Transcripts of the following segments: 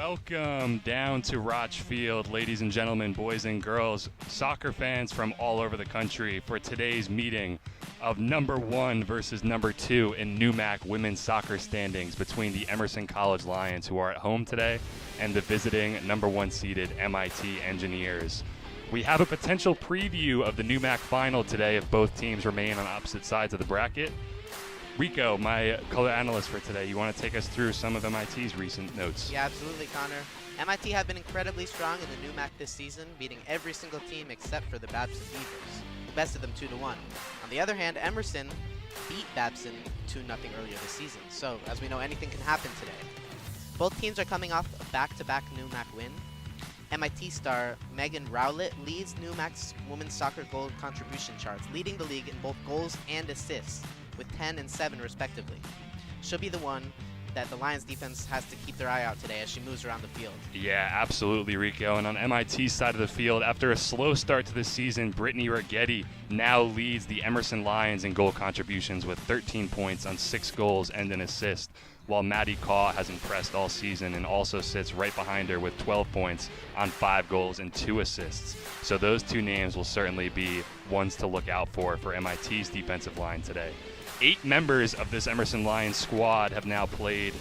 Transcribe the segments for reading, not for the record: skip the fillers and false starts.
Welcome down to Rotch Field, ladies and gentlemen, boys and girls, soccer fans from all over the country for today's meeting of number 1 versus number 2 in NEWMAC women's soccer standings between the Emerson College Lions, who are at home today, and the visiting number 1 seeded MIT Engineers. We have a potential preview of the NEWMAC final today if both teams remain on opposite sides of the bracket. Rico, my color analyst for today, you want to take us through some of MIT's recent notes? Yeah, absolutely, Connor. MIT have been incredibly strong in the NEWMAC this season, beating every single team except for the Babson Beavers, who bested them 2-1. On the other hand, Emerson beat Babson 2-0 earlier this season, so as we know, anything can happen today. Both teams are coming off a back-to-back NEWMAC win. MIT star Megan Rowlett leads NEWMAC's women's soccer goal contribution charts, leading the league in both goals and assists, with 10 and 7 respectively. She'll be the one that the Lions defense has to keep their eye out today as she moves around the field. Yeah, absolutely, Rico. And on MIT's side of the field, after a slow start to the season, Brittany Rigetti now leads the Emerson Lions in goal contributions with 13 points on 6 goals and an assist, while Maddie Caw has impressed all season and also sits right behind her with 12 points on 5 goals and 2 assists. So those two names will certainly be ones to look out for MIT's defensive line today. 8 members of this Emerson Lions squad have now played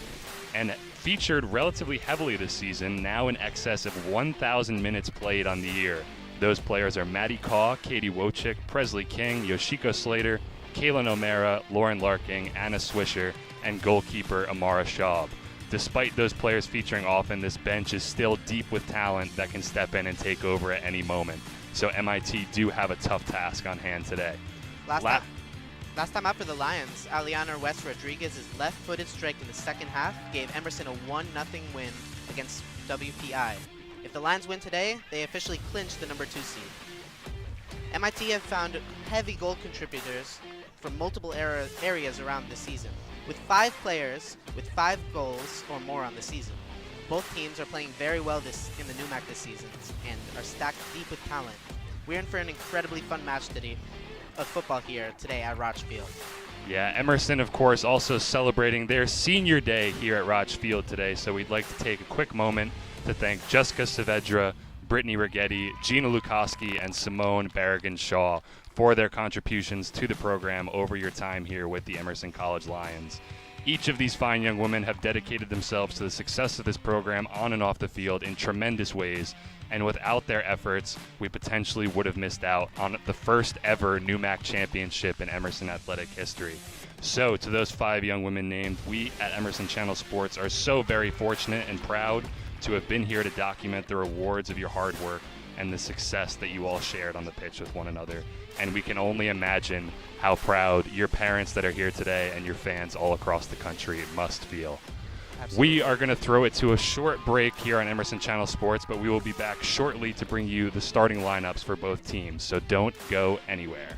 and featured relatively heavily this season, now in excess of 1,000 minutes played on the year. Those players are Maddie Caw, Katie Wojcik, Presley King, Yoshiko Slater, Kaylin O'Mara, Lauren Larking, Anna Swisher, and goalkeeper Amara Schaub. Despite those players featuring often, this bench is still deep with talent that can step in and take over at any moment. So MIT do have a tough task on hand today. Last time out for the Lions, Aliana West Rodriguez's left-footed strike in the second half gave Emerson a 1-0 win against WPI. If the Lions win today, they officially clinch the number 2 seed. MIT have found heavy goal contributors from multiple areas around the season, with 5 players with 5 goals or more on the season. Both teams are playing very well in the NEWMAC this season and are stacked deep with talent. We're in for an incredibly fun match today of football here today at Rotch Field. Yeah, Emerson, of course, also celebrating their senior day here at Rotch Field today, so we'd like to take a quick moment to thank Jessica Saavedra, Brittany Rigetti, Gina Lukoski, and Simone Berrigan-Shaw for their contributions to the program over your time here with the Emerson College Lions. Each of these fine young women have dedicated themselves to the success of this program on and off the field in tremendous ways, and without their efforts, we potentially would have missed out on the first ever NEWMAC championship in Emerson athletic history. So to those 5 young women named, we at Emerson Channel Sports are so very fortunate and proud to have been here to document the rewards of your hard work and the success that you all shared on the pitch with one another. And we can only imagine how proud your parents that are here today and your fans all across the country must feel. Absolutely. We are going to throw it to a short break here on Emerson Channel Sports, but we will be back shortly to bring you the starting lineups for both teams, so don't go anywhere.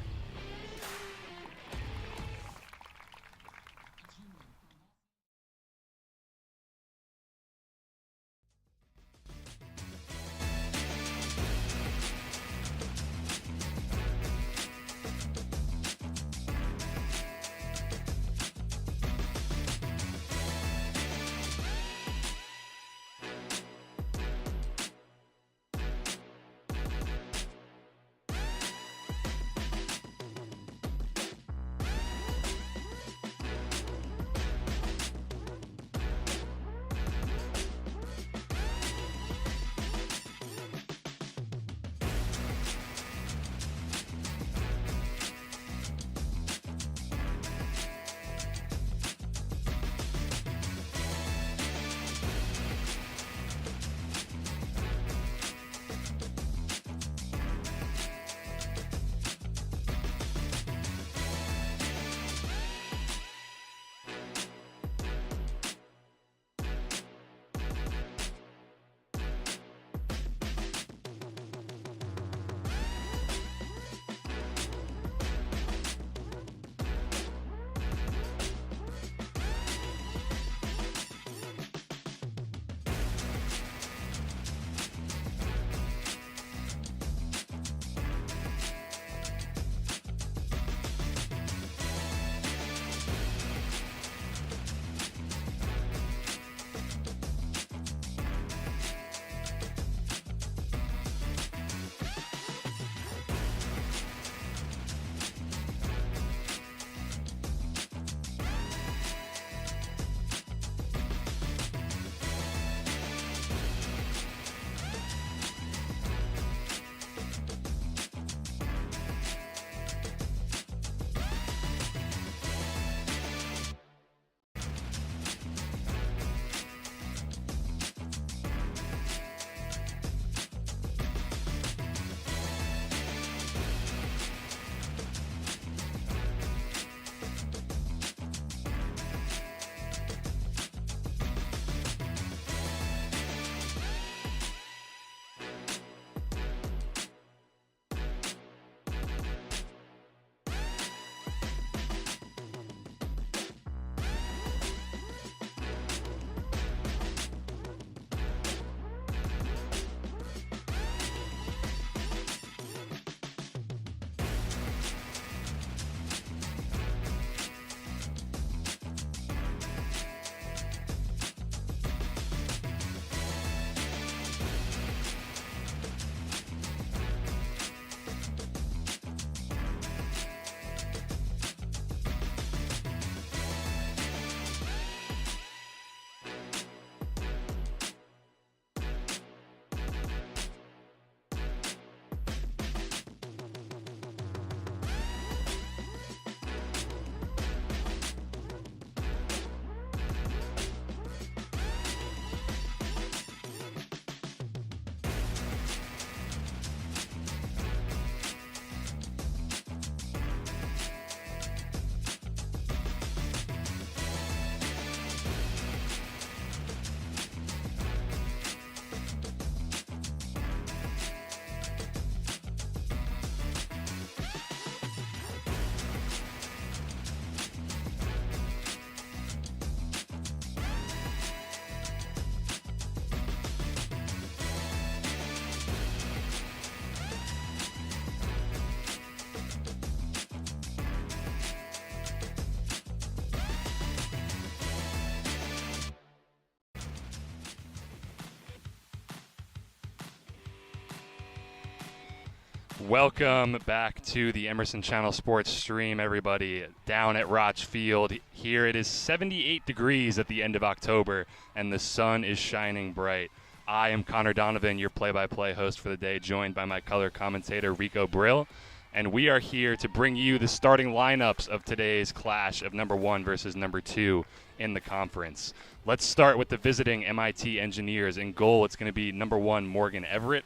Welcome back to the Emerson Channel Sports stream, everybody. Down at Rotch Field. Here it is 78 degrees at the end of October, and the sun is shining bright. I am Connor Donovan, your play-by-play host for the day, joined by my color commentator, Rico Brill. And we are here to bring you the starting lineups of today's clash of number 1 versus number 2 in the conference. Let's start with the visiting MIT Engineers. In goal, it's going to be number 1, Morgan Everett.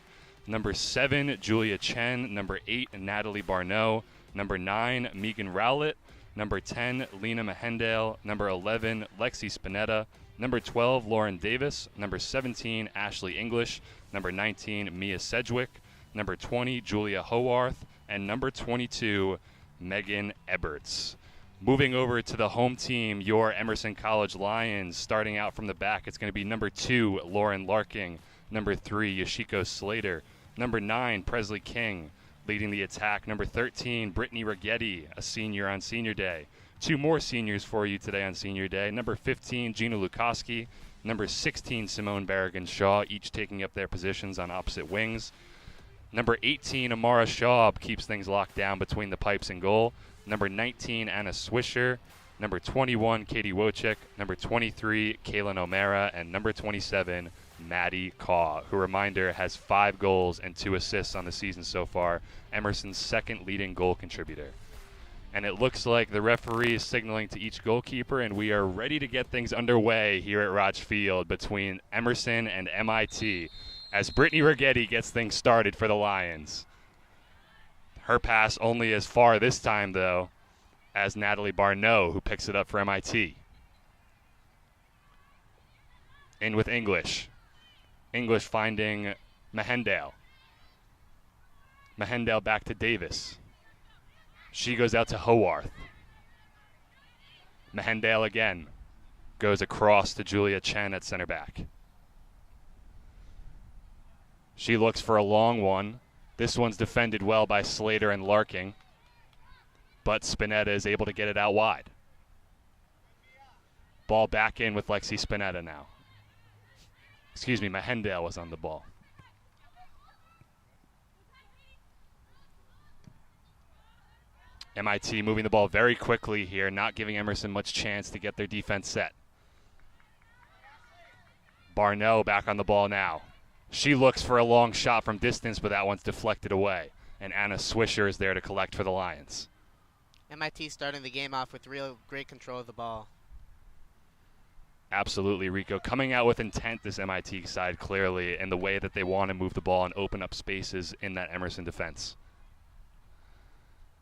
Number 7, Julia Chen. Number 8, Natalie Barneau. Number 9, Megan Rowlett. Number 10, Lena Mahendale. Number 11, Lexi Spinetta. Number 12, Lauren Davis. Number 17, Ashley English. Number 19, Mia Sedgwick. Number 20, Julia Howarth. And number 22, Megan Eberts. Moving over to the home team, your Emerson College Lions. Starting out from the back, it's going to be number 2, Lauren Larking. Number 3, Yoshiko Slater. Number 9, Presley King, leading the attack. Number 13, Brittany Rigetti, a senior on Senior Day. 2 more seniors for you today on Senior Day. Number 15, Gina Lukoski. Number 16, Simone Barragan-Shaw, each taking up their positions on opposite wings. Number 18, Amara Schaub, keeps things locked down between the pipes and goal. Number 19, Anna Swisher. Number 21, Katie Wojcik. Number 23, Kaylin O'Mara. And number 27, Maddie Kaw, who, reminder, has 5 goals and 2 assists on the season so far, Emerson's second leading goal contributor. And it looks like the referee is signaling to each goalkeeper, and we are ready to get things underway here at Rotch Field between Emerson and MIT as Brittany Rigetti gets things started for the Lions. Her pass only as far this time, though, as Natalie Barneau, who picks it up for MIT. In with English. English finding Mahendale. Mahendale back to Davis. She goes out to Howarth. Mahendale again. Goes across to Julia Chen at center back. She looks for a long one. This one's defended well by Slater and Larking, but Spinetta is able to get it out wide. Ball back in with Lexi Spinetta now. Excuse me, Mahendale was on the ball. MIT moving the ball very quickly here, not giving Emerson much chance to get their defense set. Barneau back on the ball now. She looks for a long shot from distance, but that one's deflected away. And Anna Swisher is there to collect for the Lions. MIT starting the game off with real great control of the ball. Absolutely, Rico. Coming out with intent, this MIT side, clearly, in the way that they want to move the ball and open up spaces in that Emerson defense.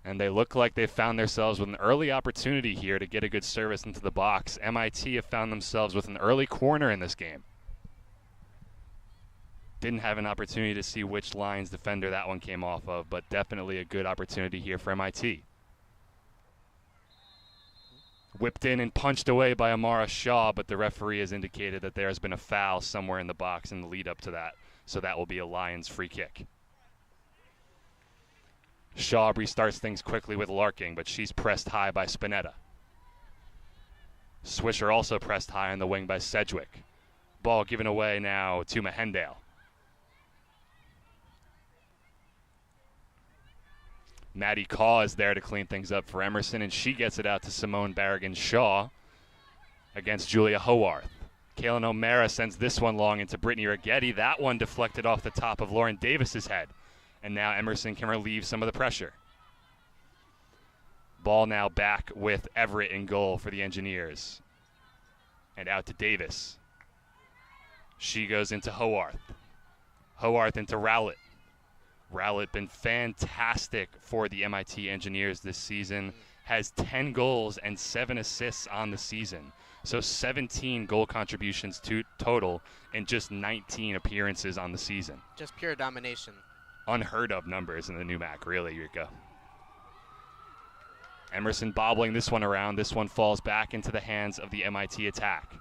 And they look like they've found themselves with an early opportunity here to get a good service into the box. MIT have found themselves with an early corner in this game. Didn't have an opportunity to see which Lions defender that one came off of, but definitely a good opportunity here for MIT. Whipped in and punched away by Amara Shaw, but the referee has indicated that there has been a foul somewhere in the box in the lead up to that, so that will be a Lions free kick. Shaw restarts things quickly with Larking, but she's pressed high by Spinetta. Swisher also pressed high on the wing by Sedgwick. Ball given away now to Mahendale. Maddie Kaw is there to clean things up for Emerson, and she gets it out to Simone Barragan-Shaw against Julia Howarth. Kaylin O'Mara sends this one long into Brittany Rigetti. That one deflected off the top of Lauren Davis's head. And now Emerson can relieve some of the pressure. Ball now back with Everett in goal for the Engineers. And out to Davis. She goes into Howarth. Howarth into Rowlett. Rowlett been fantastic for the MIT Engineers this season. Has 10 goals and 7 assists on the season. So 17 goal contributions total in just 19 appearances on the season. Just pure domination. Unheard of numbers in the NEWMAC, really, Rico. Emerson bobbling this one around. This one falls back into the hands of the MIT attack.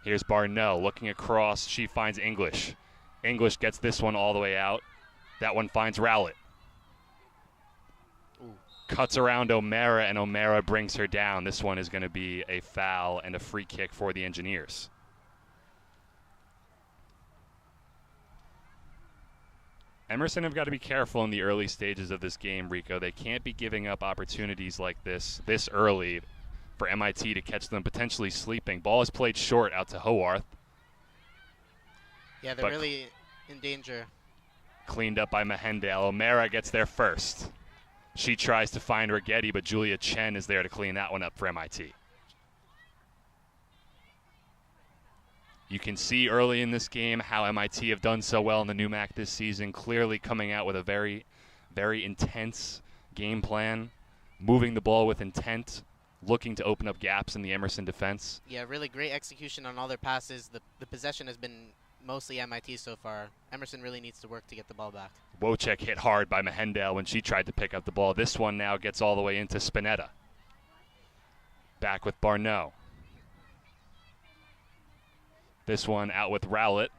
Here's Barneau looking across. She finds English. English gets this one all the way out. That one finds Rowlett. Ooh. Cuts around O'Mara, and O'Mara brings her down. This one is going to be a foul and a free kick for the Engineers. Emerson have got to be careful in the early stages of this game, Rico. They can't be giving up opportunities like this early for MIT to catch them potentially sleeping. Ball is played short out to Haworth. Yeah, they're really in danger. Cleaned up by Mahendale. O'Mara gets there first. She tries to find Rigetti, but Julia Chen is there to clean that one up for MIT. You can see early in this game how MIT have done so well in the NEWMAC this season, clearly coming out with a very, very intense game plan, moving the ball with intent, looking to open up gaps in the Emerson defense. Yeah, really great execution on all their passes. The possession has been mostly MIT so far. Emerson really needs to work to get the ball back. Wojcik hit hard by Mahendale when she tried to pick up the ball. This one now gets all the way into Spinetta. Back with Barneau. This one out with Rowlett.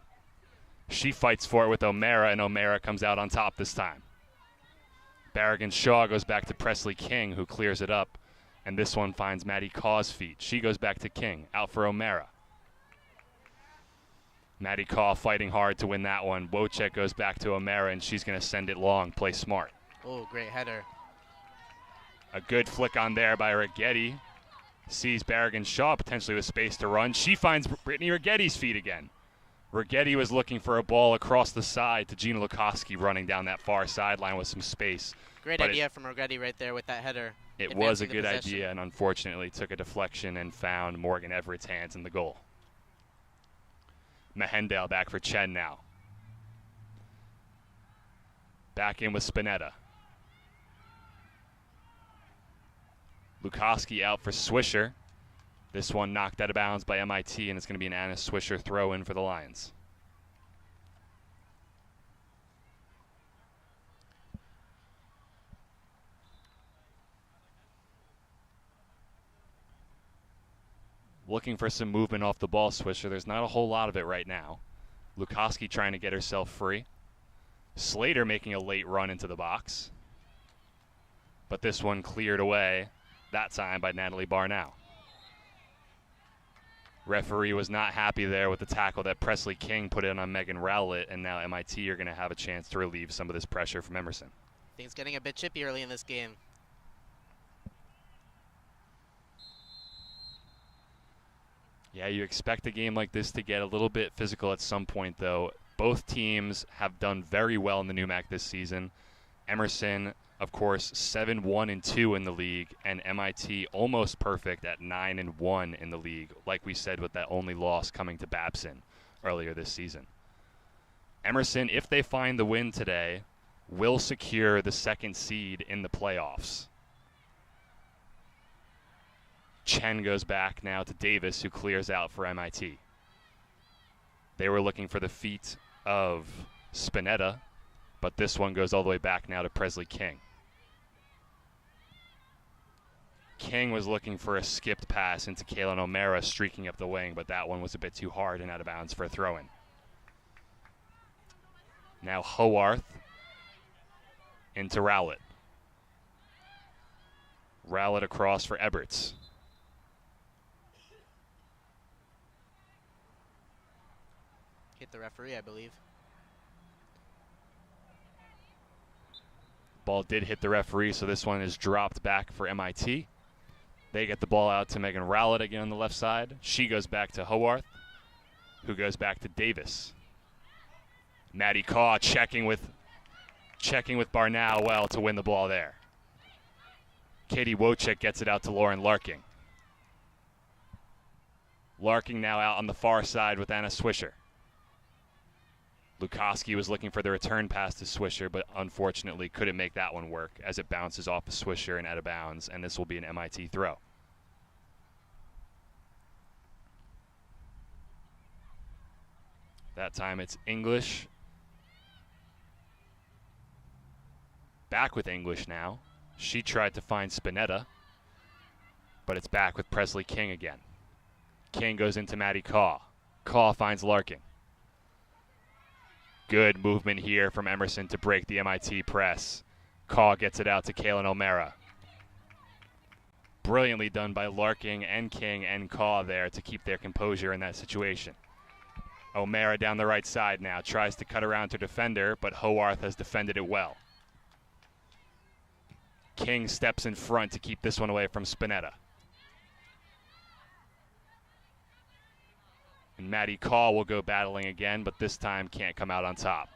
She fights for it with O'Mara, and O'Mara comes out on top this time. Barrigan-Shaw goes back to Presley King, who clears it up. And this one finds Maddie Caw's feet. She goes back to King, out for O'Mara. Maddie Caw fighting hard to win that one. Wojcik goes back to O'Mara, and she's going to send it long, play smart. Oh, great header. A good flick on there by Rigetti. Sees Barrigan-Shaw potentially with space to run. She finds Brittany Rigetti's feet again. Rigetti was looking for a ball across the side to Gina Lukoski running down that far sideline with some space. Great idea from Rigetti right there with that header. It was a good idea, and unfortunately took a deflection and found Morgan Everett's hands in the goal. Mahendale back for Chen now. Back in with Spinetta. Lukoski out for Swisher. This one knocked out of bounds by MIT, and it's going to be an Anna Swisher throw in for the Lions. Looking for some movement off the ball, Swisher. There's not a whole lot of it right now. Lukoski trying to get herself free. Slater making a late run into the box. But this one cleared away, that time by Natalie Barnow. Referee was not happy there with the tackle that Presley King put in on Megan Rowlett, and now MIT are going to have a chance to relieve some of this pressure from Emerson. Things getting a bit chippy early in this game. Yeah, you expect a game like this to get a little bit physical at some point, though. Both teams have done very well in the NEWMAC this season. Emerson, of course, 7-1-2 in the league, and MIT almost perfect at 9-1 in the league, like we said with that only loss coming to Babson earlier this season. Emerson, if they find the win today, will secure the second seed in the playoffs. Chen goes back now to Davis, who clears out for MIT. They were looking for the feet of Spinetta, but this one goes all the way back now to Presley King. King was looking for a skipped pass into Kaylin O'Mara streaking up the wing, but that one was a bit too hard and out of bounds for a throw-in. Now Haworth into Rowlett. Rowlett across for Eberts. Hit the referee, I believe. Ball did hit the referee, so this one is dropped back for MIT. They get the ball out to Megan Rowlett again on the left side. She goes back to Haworth, who goes back to Davis. Maddie Caw checking with Barnow well to win the ball there. Katie Wojcik gets it out to Lauren Larking. Larking now out on the far side with Anna Swisher. Lukoski was looking for the return pass to Swisher, but unfortunately couldn't make that one work as it bounces off of Swisher and out of bounds, and this will be an MIT throw. That time it's English. Back with English now. She tried to find Spinetta, but it's back with Presley King again. King goes into Maddie Caw. Caw finds Larkin. Good movement here from Emerson to break the MIT press. Caw gets it out to Kaylin O'Mara. Brilliantly done by Larking and King and Caw there to keep their composure in that situation. O'Mara down the right side now, tries to cut around to defender, but Howarth has defended it well. King steps in front to keep this one away from Spinetta. And Maddie Call will go battling again, but this time can't come out on top.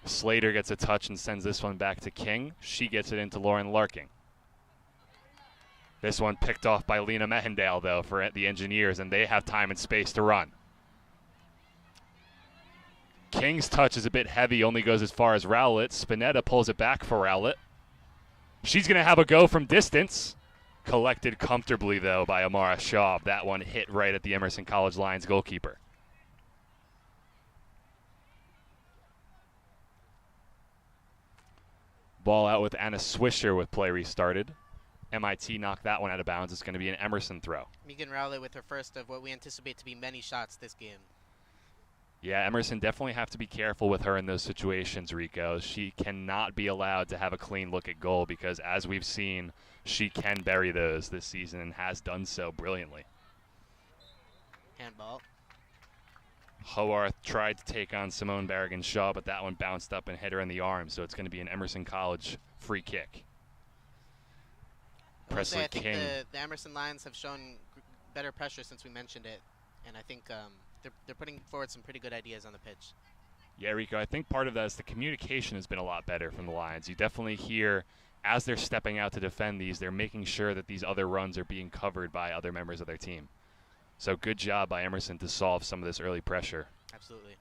Slater gets a touch and sends this one back to King. She gets it into Lauren Larking. This one picked off by Lena Mehendale, though, for the Engineers, and they have time and space to run. King's touch is a bit heavy, only goes as far as Rowlett. Spinetta pulls it back for Rowlett. She's going to have a go from distance. Collected comfortably, though, by Amara Schaub. That one hit right at the Emerson College Lions goalkeeper. Ball out with Anna Swisher with play restarted. MIT knocked that one out of bounds. It's going to be an Emerson throw. Megan Rowlett with her first of what we anticipate to be many shots this game. Yeah, Emerson definitely have to be careful with her in those situations, Rico. She cannot be allowed to have a clean look at goal because, as we've seen, she can bury those this season and has done so brilliantly. Handball. Howarth tried to take on Simone Berrigan-Shaw, but that one bounced up and hit her in the arm, so it's going to be an Emerson College free kick. Presley King. I think the Emerson Lions have shown better pressure since we mentioned it, and I think they're putting forward some pretty good ideas on the pitch. Yeah, Rico, I think part of that is the communication has been a lot better from the Lions. You definitely hear, as they're stepping out to defend these, they're making sure that these other runs are being covered by other members of their team. So good job by Emerson to solve some of this early pressure. Absolutely.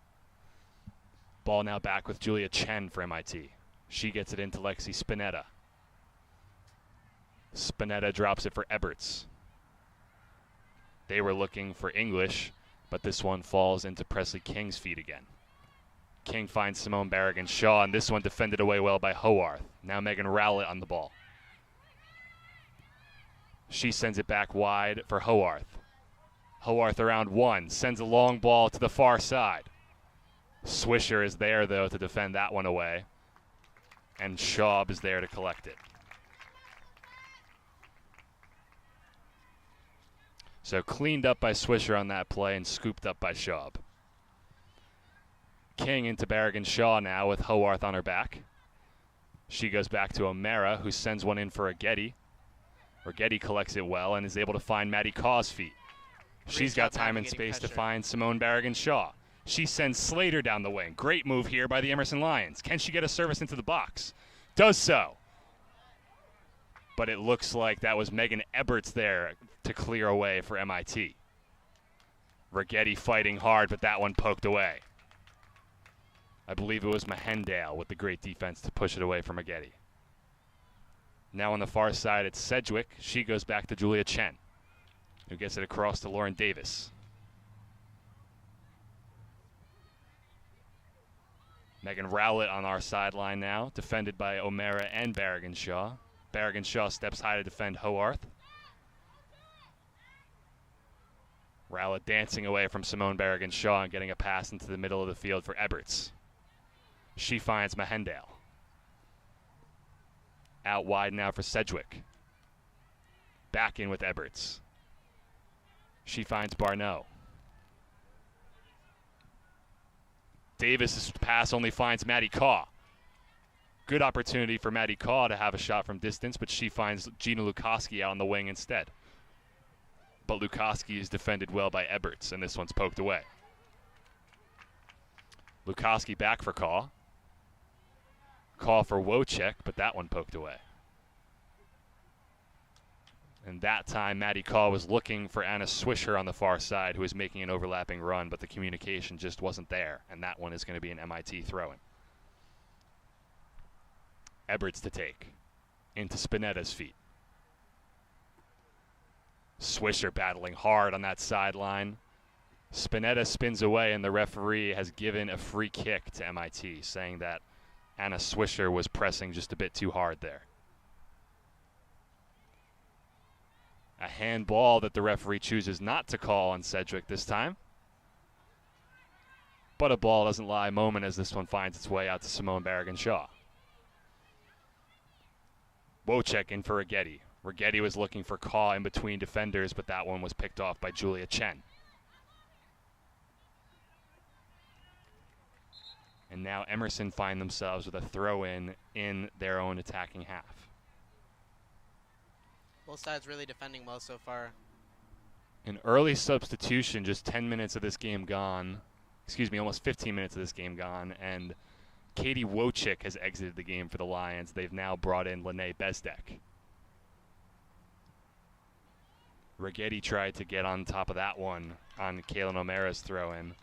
Ball now back with Julia Chen for MIT. She gets it into Lexi Spinetta. Spinetta drops it for Eberts. They were looking for English, but this one falls into Presley King's feet again. King finds Simone Berrigan-Shaw, and this one defended away well by Howarth. Now Megan Rowlett on the ball. She sends it back wide for Howarth. Howarth around one, sends a long ball to the far side. Swisher is there, though, to defend that one away. And Schaub is there to collect it. So cleaned up by Swisher on that play and scooped up by Schaub. King into Berrigan-Shaw now with Howarth on her back. She goes back to O'Mara, who sends one in for Rigetti. Rigetti collects it well and is able to find Maddie Caw's feet. She's got time and space to find Simone Berrigan-Shaw. She sends Slater down the wing. Great move here by the Emerson Lions. Can she get a service into the box? Does so. But it looks like that was Megan Eberts there to clear away for MIT. Rigetti fighting hard, but that one poked away. I believe it was Mehendale with the great defense to push it away from Rigetti. Now on the far side, it's Sedgwick. She goes back to Julia Chen, who gets it across to Lauren Davis. Megan Rowlett on our sideline now, defended by O'Mara and Berrigan-Shaw. Berrigan-Shaw steps high to defend Howarth. Rowlett dancing away from Simone Berrigan-Shaw and getting a pass into the middle of the field for Eberts. She finds Mehendale. Out wide now for Sedgwick. Back in with Eberts. She finds Barneau. Davis's pass only finds Maddie Caw. Good opportunity for Maddie Caw to have a shot from distance, but she finds Gina Lukoski out on the wing instead. But Lukoski is defended well by Eberts, and this one's poked away. Lukoski back for Caw. Caw for Wojcik, but that one poked away. And that time, Maddie Caw was looking for Anna Swisher on the far side, who was making an overlapping run, but the communication just wasn't there, and that one is going to be an MIT throw-in. Eberts to take. Into Spinetta's feet. Swisher battling hard on that sideline. Spinetta spins away, and the referee has given a free kick to MIT, saying that Anna Swisher was pressing just a bit too hard there. A handball that the referee chooses not to call on Sedgwick this time. But a ball doesn't lie moment as this one finds its way out to Simone Berrigan-Shaw. Wojcik in for Rigetti. Rigetti was looking for Caw in between defenders, but that one was picked off by Julia Chen. And now Emerson find themselves with a throw-in in their own attacking half. Both sides really defending well so far. An early substitution, just 10 minutes of this game gone. Excuse me, almost 15 minutes of this game gone. And Katie Wojcik has exited the game for the Lions. They've now brought in Lene Bezdek. Rigetti tried to get on top of that one on Kaylin O'Mara's throw-in,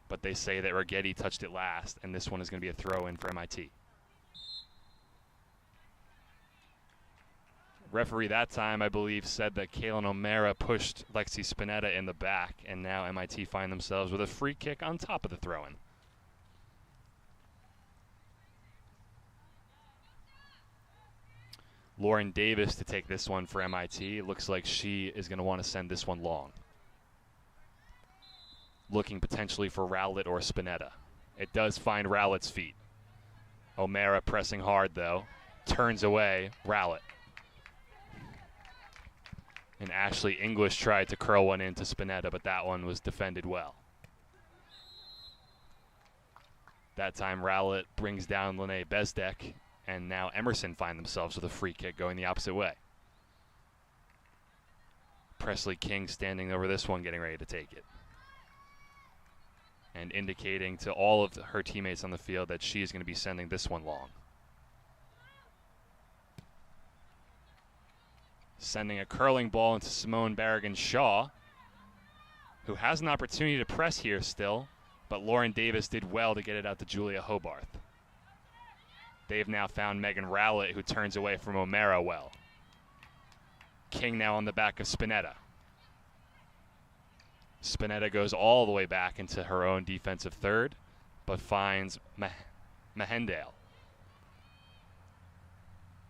but they say that Rigetti touched it last, and this one is going to be a throw-in for MIT. Referee that time, I believe, said that Kaylin O'Mara pushed Lexi Spinetta in the back, and now MIT find themselves with a free kick on top of the throw-in. Lauren Davis to take this one for MIT. It looks like she is going to want to send this one long. Looking potentially for Rowlett or Spinetta. It does find Rowlett's feet. O'Mara pressing hard, though. Turns away. Rowlett. And Ashley English tried to curl one into Spinetta, but that one was defended well. That time Rowlett brings down Lene Bezdek, and now Emerson find themselves with a free kick going the opposite way. Presley King standing over this one, getting ready to take it. And indicating to all of her teammates on the field that she is going to be sending this one long. Sending a curling ball into Simone Barragan-Shaw, who has an opportunity to press here still, but Lauren Davis did well to get it out to Julia Hobarth. They've now found Megan Rowlett, who turns away from O'Mara well. King now on the back of Spinetta. Spinetta goes all the way back into her own defensive third, but finds Mahendale,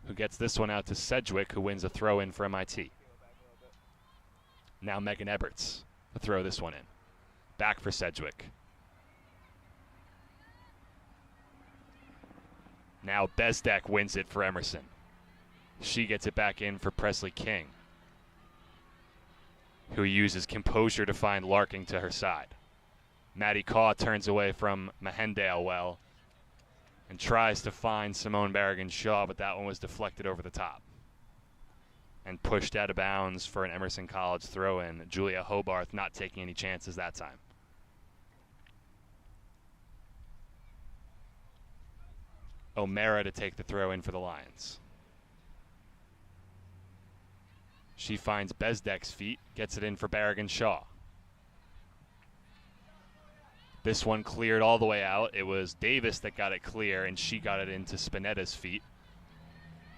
who gets this one out to Sedgwick, who wins a throw-in for MIT. Now Megan Eberts to throw this one in. Back for Sedgwick. Now Bezdek wins it for Emerson. She gets it back in for Presley King, who uses composure to find Larking to her side. Maddie Kaw turns away from Mahendale well and tries to find Simone Barragan-Shaw, but that one was deflected over the top and pushed out of bounds for an Emerson College throw-in. Julia Hobarth not taking any chances that time. O'Mara to take the throw-in for the Lions. She finds Bezdek's feet, gets it in for Barragan-Shaw. This one cleared all the way out. It was Davis that got it clear, and she got it into Spinetta's feet.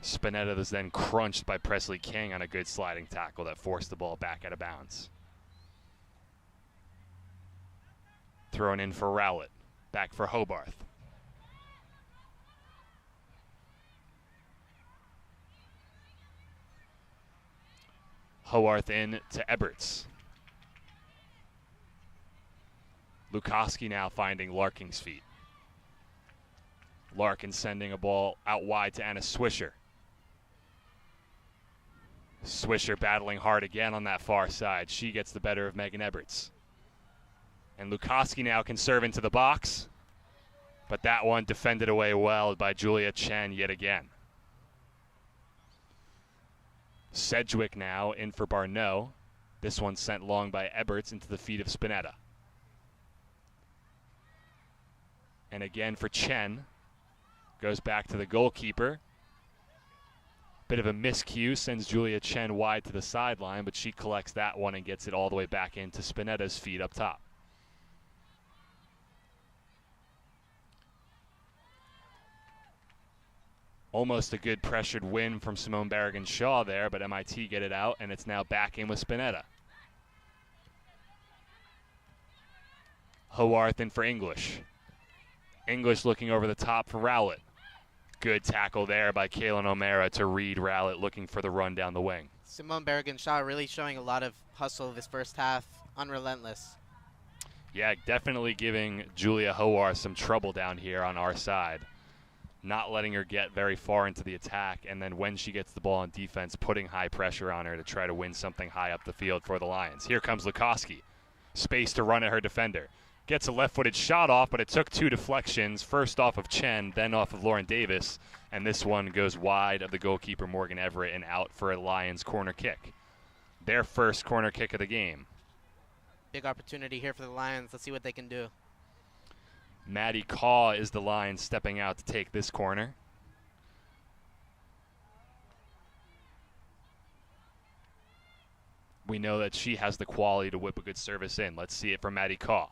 Spinetta was then crunched by Presley King on a good sliding tackle that forced the ball back out of bounds. Thrown in for Rowlett. Back for Hobarth. Hobarth in to Eberts. Lukoski now finding Larking's feet. Larkin sending a ball out wide to Anna Swisher. Swisher battling hard again on that far side. She gets the better of Megan Eberts. And Lukoski now can serve into the box, but that one defended away well by Julia Chen yet again. Sedgwick now in for Barneau. This one sent long by Eberts into the feet of Spinetta. And again for Chen. Goes back to the goalkeeper. Bit of a miscue, sends Julia Chen wide to the sideline, but she collects that one and gets it all the way back into Spinetta's feet up top. Almost a good pressured win from Simone Barragan-Shaw there, but MIT get it out, and it's now back in with Spinetta. Hobarth in for English. English looking over the top for Rowlett. Good tackle there by Kaylin O'Mara to read Rowlett, looking for the run down the wing. Simone Barragan-Shaw really showing a lot of hustle this first half, unrelentless. Yeah, definitely giving Julia Hobarth some trouble down here on our side. Not letting her get very far into the attack, and then when she gets the ball on defense, putting high pressure on her to try to win something high up the field for the Lions. Here comes Lukoski. Space to run at her defender. Gets a left-footed shot off, but it took 2 deflections, first off of Chen, then off of Lauren Davis, and this one goes wide of the goalkeeper Morgan Everett and out for a Lions corner kick. Their first corner kick of the game. Big opportunity here for the Lions. Let's see what they can do. Maddie Caw is the line stepping out to take this corner. We know that she has the quality to whip a good service in. Let's see it from Maddie Caw.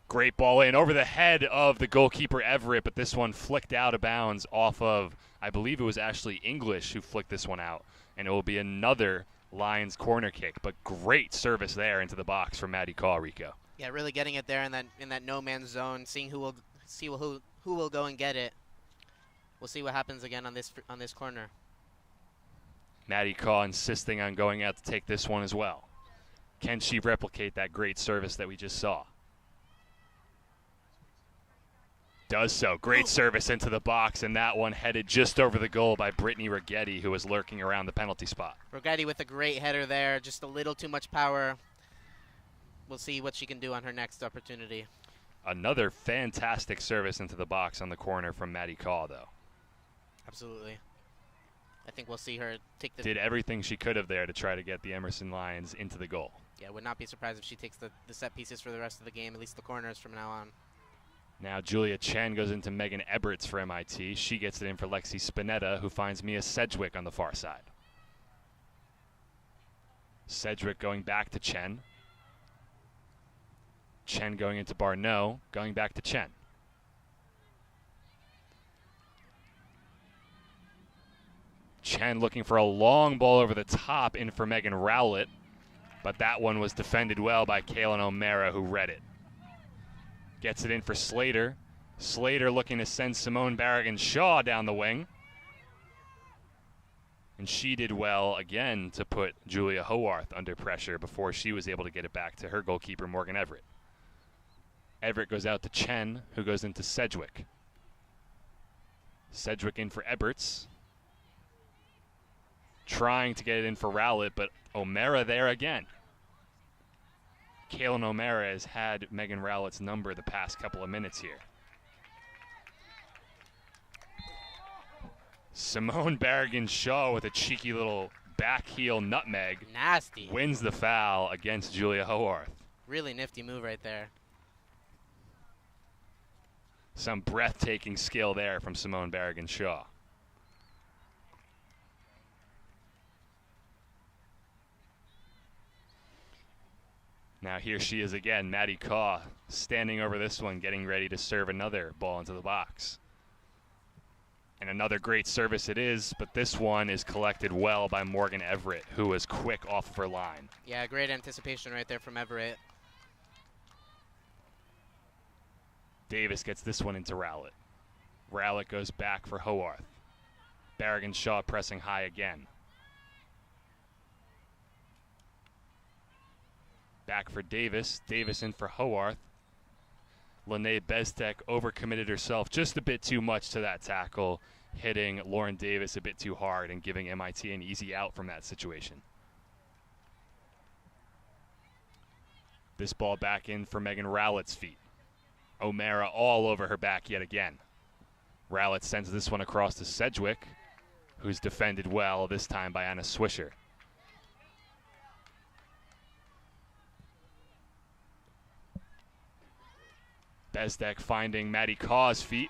Great ball in over the head of the goalkeeper Everett, but this one flicked out of bounds off of, I believe it was Ashley English who flicked this one out, and it will be another Lions corner kick. But great service there into the box from Maddie Caw, Rico. Yeah, really getting it there in that no man's zone, seeing who will go and get it. We'll see what happens again on this corner. Maddie Caw insisting on going out to take this one as well. Can she replicate that great service that we just saw? Does so. Great service into the box, and that one headed just over the goal by Brittany Rigetti, who was lurking around the penalty spot. Rigetti with a great header there, just a little too much power. We'll see what she can do on her next opportunity. Another fantastic service into the box on the corner from Maddie Caw, though. Absolutely. I think we'll see her take the... Did everything she could have there to try to get the Emerson Lions into the goal. Yeah, would not be surprised if she takes the set pieces for the rest of the game, at least the corners from now on. Now Julia Chen goes into Megan Eberts for MIT. She gets it in for Lexi Spinetta, who finds Mia Sedgwick on the far side. Sedgwick going back to Chen. Chen going into Barneau, going back to Chen. Chen looking for a long ball over the top in for Megan Rowlett, but that one was defended well by Kaylin O'Mara, who read it. Gets it in for Slater. Slater looking to send Simone Barragan-Shaw down the wing. And she did well again to put Julia Howarth under pressure before she was able to get it back to her goalkeeper, Morgan Everett. Everett goes out to Chen, who goes into Sedgwick. Sedgwick in for Eberts. Trying to get it in for Rowlett, but O'Mara there again. Kaylin O'Mara has had Megan Rowlett's number the past couple of minutes here. Simone Barragan-Shaw with a cheeky little back heel nutmeg. Nasty. Wins the foul against Julia Howarth. Really nifty move right there. Some breathtaking skill there from Simone Barragan-Shaw. Now here she is again, Maddie Caw, standing over this one, getting ready to serve another ball into the box. And another great service it is, but this one is collected well by Morgan Everett, who was quick off of her line. Yeah, great anticipation right there from Everett. Davis gets this one into Rowlett. Rowlett goes back for Howarth. Barragan-Shaw pressing high again. Back for Davis. Davis in for Howarth. Lene Bezdek overcommitted herself just a bit too much to that tackle, hitting Lauren Davis a bit too hard and giving MIT an easy out from that situation. This ball back in for Megan Rowlett's feet. O'Mara all over her back yet again. Rowlett sends this one across to Sedgwick, who's defended well, this time by Anna Swisher. Bezdek finding Maddie Caw's feet.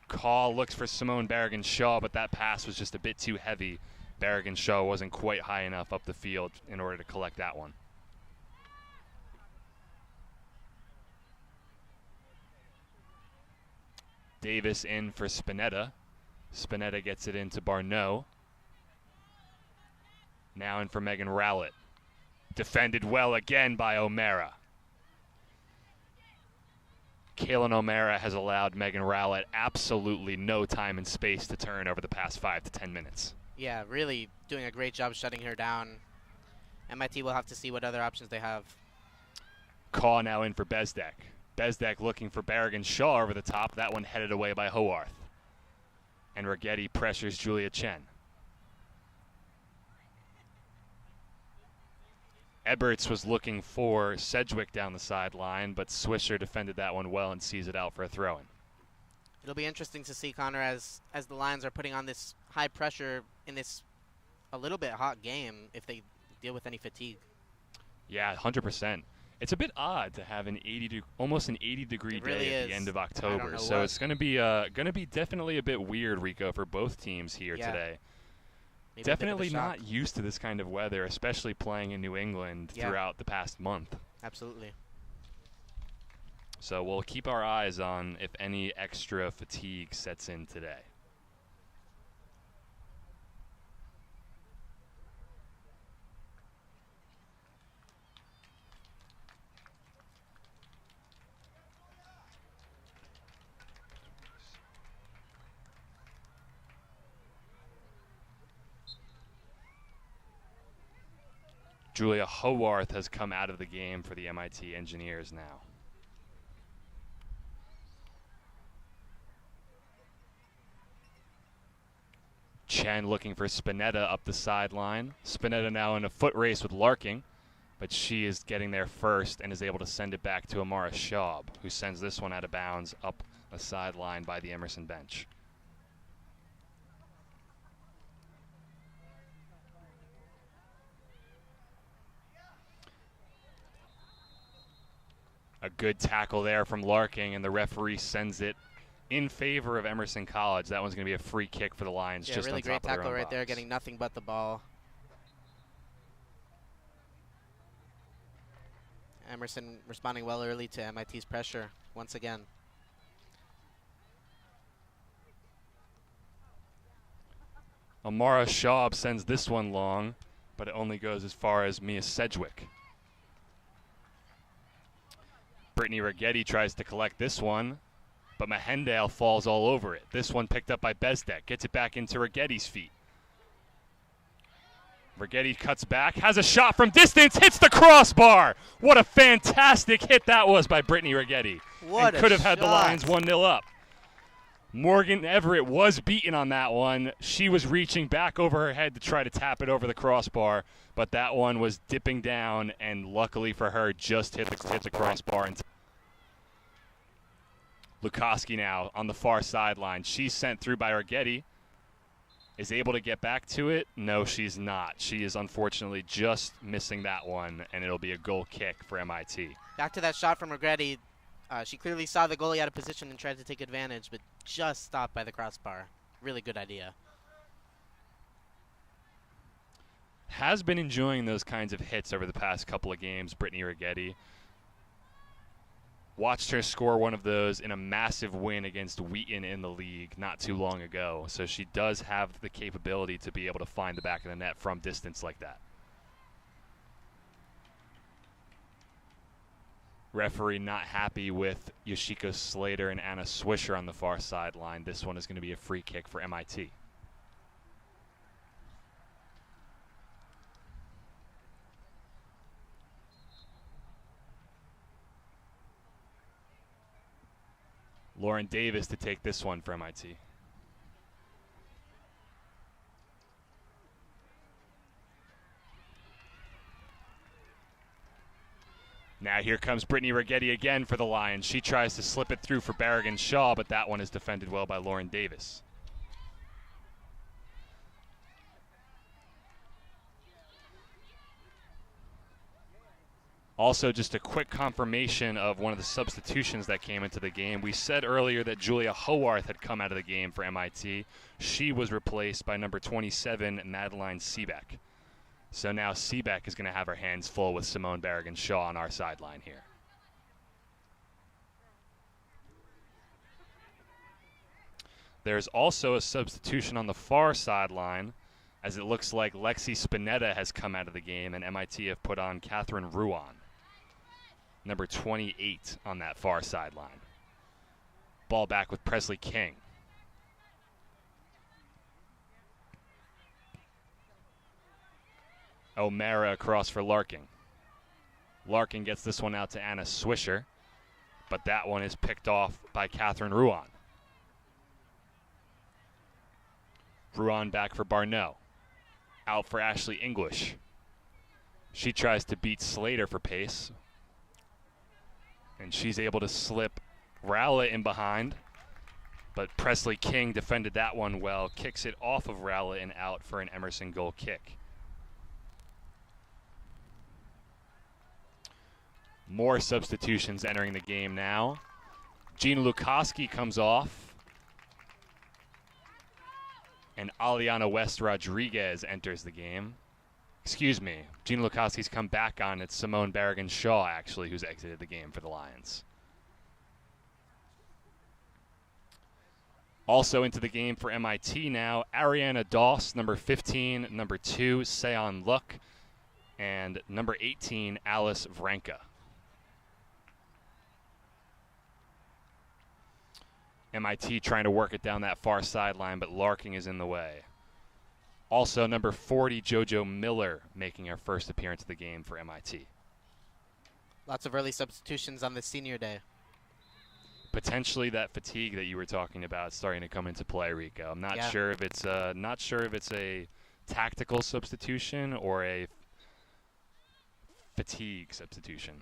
Caw looks for Simone Barragan-Shaw, but that pass was just a bit too heavy. Barragan-Shaw wasn't quite high enough up the field in order to collect that one. Davis in for Spinetta. Spinetta gets it into Barneau. Now in for Megan Rowlett. Defended well again by O'Mara. Kaylin O'Mara has allowed Megan Rowlett absolutely no time and space to turn over the past 5 to 10 minutes. Yeah, really doing a great job shutting her down. MIT will have to see what other options they have. Caw now in for Bezdek. Bezdek looking for Barragan-Shaw over the top. That one headed away by Howarth. And Rigetti pressures Julia Chen. Eberts was looking for Sedgwick down the sideline, but Swisher defended that one well and sees it out for a throw-in. It'll be interesting to see, Connor, as the Lions are putting on this high pressure in this a little bit hot game, if they deal with any fatigue. Yeah, 100%. It's a bit odd to have almost an 80-degree day at the end of October. So it's going to be definitely a bit weird, Rico, for both teams here today. Maybe definitely not used to this kind of weather, especially playing in New England throughout the past month. Absolutely. So we'll keep our eyes on if any extra fatigue sets in today. Julia Howarth has come out of the game for the MIT Engineers now. Chen looking for Spinetta up the sideline. Spinetta now in a foot race with Larking, but she is getting there first and is able to send it back to Amara Schaub, who sends this one out of bounds up the sideline by the Emerson bench. A good tackle there from Larking, and the referee sends it in favor of Emerson College. That one's going to be a free kick for the Lions. Yeah, just really on top great of their tackle own right box. there, getting nothing but the ball. Emerson responding well early to MIT's pressure once again. Amara Schaub sends this one long, but it only goes as far as Mia Sedgwick. Brittany Rigetti tries to collect this one, but Mahendale falls all over it. This one picked up by Bezdek, gets it back into Rigetti's feet. Rigetti cuts back, has a shot from distance, hits the crossbar. What a fantastic hit that was by Brittany Rigetti. What and could have had the shot. Lions 1-0 up. Morgan Everett was beaten on that one. She was reaching back over her head to try to tap it over the crossbar, but that one was dipping down, and luckily for her, just hit the crossbar. Lukoski now on the far sideline. She's sent through by Rigetti. Is able to get back to it? No, she's not. She is unfortunately just missing that one, and it'll be a goal kick for MIT. Back to that shot from Rigetti. She clearly saw the goalie out of position and tried to take advantage, but just stopped by the crossbar. Really good idea. Has been enjoying those kinds of hits over the past couple of games, Brittany Rigetti. Watched her score one of those in a massive win against Wheaton in the league not too long ago. So she does have the capability to be able to find the back of the net from distance like that. Referee not happy with Yoshiko Slater and Anna Swisher on the far sideline. This one is going to be a free kick for MIT. Lauren Davis to take this one for MIT. Now here comes Brittany Rigetti again for the Lions. She tries to slip it through for Berrigan Shaw, but that one is defended well by Lauren Davis. Also, just a quick confirmation of one of the substitutions that came into the game. We said earlier that Julia Howarth had come out of the game for MIT. She was replaced by number 27, Madeline Seebeck. So now Seebeck is going to have her hands full with Simone Berrigan Shaw on our sideline here. There's also a substitution on the far sideline, as it looks like Lexi Spinetta has come out of the game, and MIT have put on Catherine Ruan, number 28 on that far sideline. Ball back with Presley King. O'Mara across for Larking. Larking gets this one out to Anna Swisher, but that one is picked off by Catherine Ruan. Ruan back for Barneau. Out for Ashley English. She tries to beat Slater for pace. And she's able to slip Rowlett in behind. But Presley King defended that one well, kicks it off of Rowlett and out for an Emerson goal kick. More substitutions entering the game now. Gina Lukoski comes off. And Aliana West Rodriguez enters the game. Excuse me, Gina Lukoski's come back on. It's Simone Berrigan-Shaw, actually, who's exited the game for the Lions. Also into the game for MIT now, Ariana Doss, number 15, number 2, Seon Luck, and number 18, Alice Vranka. MIT trying to work it down that far sideline, but Larking is in the way. Also, number 40, JoJo Miller, making her first appearance of the game for MIT. Lots of early substitutions on this senior day. Potentially that fatigue that you were talking about starting to come into play, Rico. I'm not sure if it's a tactical substitution or a fatigue substitution.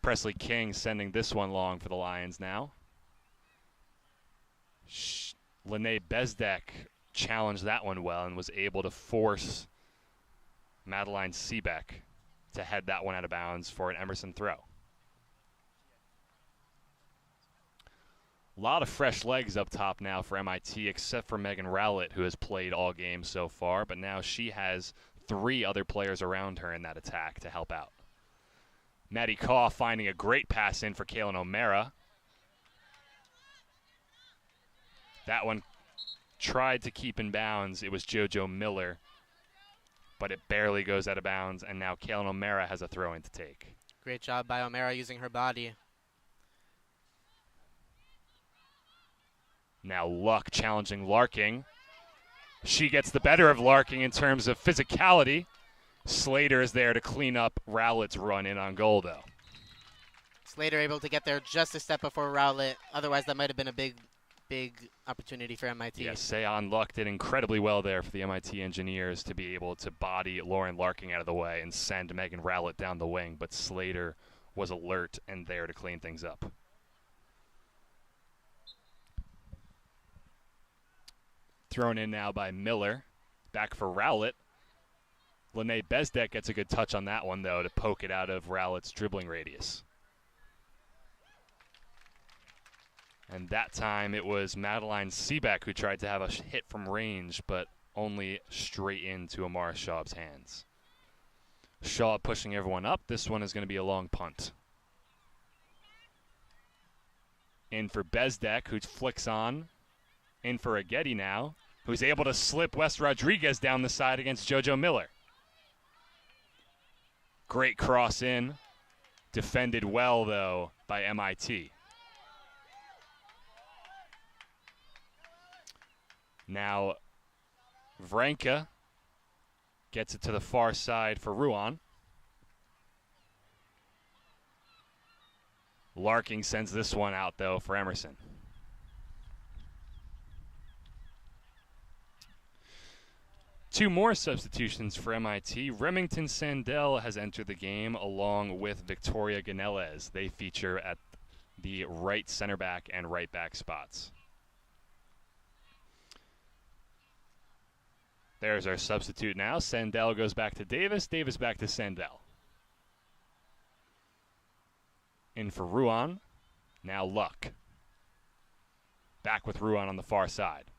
Presley King sending this one long for the Lions now. Lene Bezdek challenged that one well and was able to force Madeline Seebeck to head that one out of bounds for an Emerson throw. A lot of fresh legs up top now for MIT, except for Megan Rowlett, who has played all games so far, but now she has 3 other players around her in that attack to help out. Maddie Kaw finding a great pass in for Kaylin O'Mara. That one tried to keep in bounds. It was JoJo Miller, but it barely goes out of bounds, and now Kaylin O'Mara has a throw-in to take. Great job by O'Mara using her body. Now Luck challenging Larking. She gets the better of Larking in terms of physicality. Slater is there to clean up Rowlett's run in on goal, though. Slater able to get there just a step before Rowlett. Otherwise, that might have been a big opportunity for MIT. Yes, Seon Luck did incredibly well there for the MIT Engineers to be able to body Lauren Larking out of the way and send Megan Rowlett down the wing, but Slater was alert and there to clean things up. Thrown in now by Miller. Back for Rowlett. Lene Bezdek gets a good touch on that one, though, to poke it out of Rowlett's dribbling radius. And that time it was Madeline Seebeck who tried to have a hit from range, but only straight into Amara Schaub's hands. Schaub pushing everyone up. This one is going to be a long punt. In for Bezdek, who flicks on. In for Ageti now, who's able to slip West Rodriguez down the side against JoJo Miller. Great cross in. Defended well, though, by MIT. Now, Vranka gets it to the far side for Huan. Larking sends this one out, though, for Emerson. Two more substitutions for MIT. Remington Sandell has entered the game along with Victoria Ganelez. They feature at the right center back and right back spots. There's our substitute now. Sandell goes back to Davis. Davis back to Sandell. In for Huan. Now Luck. Back with Huan on the far side.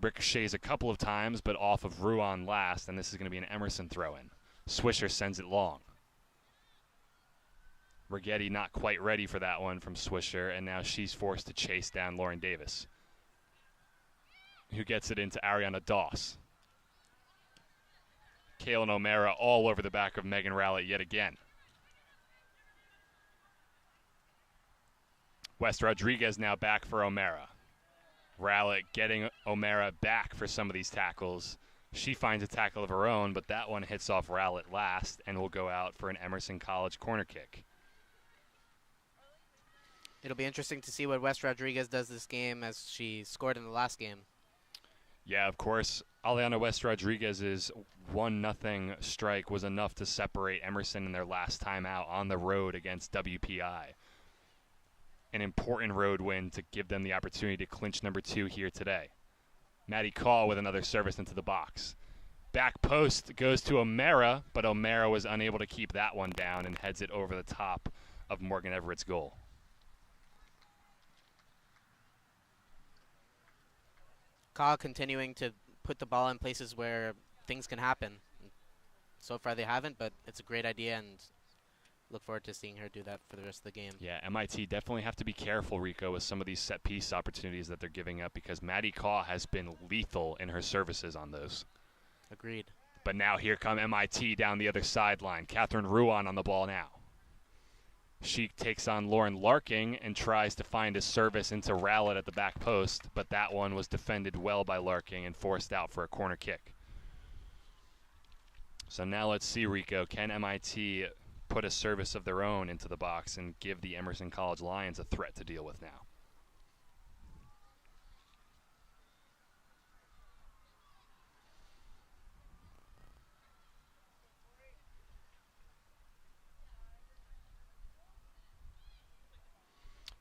Ricochets a couple of times, but off of Huan last, and this is going to be an Emerson throw-in. Swisher sends it long. Rigetti not quite ready for that one from Swisher, and now she's forced to chase down Lauren Davis, who gets it into Ariana Doss. Kaylin O'Mara all over the back of Megan Rowlett yet again. West Rodriguez now back for O'Mara. Rowlett getting O'Mara back for some of these tackles. She finds a tackle of her own, but that one hits off Rowlett last and will go out for an Emerson College corner kick. It'll be interesting to see what West Rodriguez does this game as she scored in the last game. Yeah, of course. Aliana West Rodriguez's 1-0 strike was enough to separate Emerson in their last time out on the road against WPI. An important road win to give them the opportunity to clinch number 2 here today. Maddie Call with another service into the box. Back post goes to O'Mara, but O'Mara was unable to keep that one down and heads it over the top of Morgan Everett's goal. Call continuing to put the ball in places where things can happen. So far they haven't, but it's a great idea, and look forward to seeing her do that for the rest of the game. Yeah, MIT definitely have to be careful, Rico, with some of these set-piece opportunities that they're giving up, because Maddie Caw has been lethal in her services on those. Agreed. But now here come MIT down the other sideline. Catherine Ruan on the ball now. She takes on Lauren Larking and tries to find a service into Rowlett at the back post, but that one was defended well by Larking and forced out for a corner kick. So now let's see, Rico, can MIT put a service of their own into the box and give the Emerson College Lions a threat to deal with now?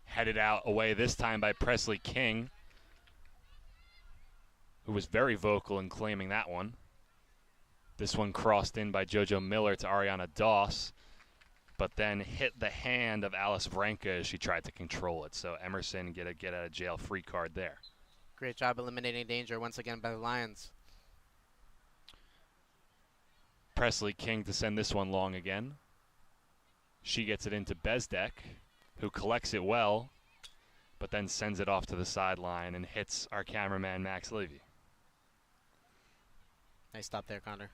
Headed out away this time by Presley King, who was very vocal in claiming that one. This one crossed in by JoJo Miller to Ariana Doss, but then hit the hand of Alice Vranka as she tried to control it. So Emerson get a get-out-of-jail-free card there. Great job eliminating danger once again by the Lions. Presley King to send this one long again. She gets it into Bezdek, who collects it well, but then sends it off to the sideline and hits our cameraman, Max Levy. Nice stop there, Connor.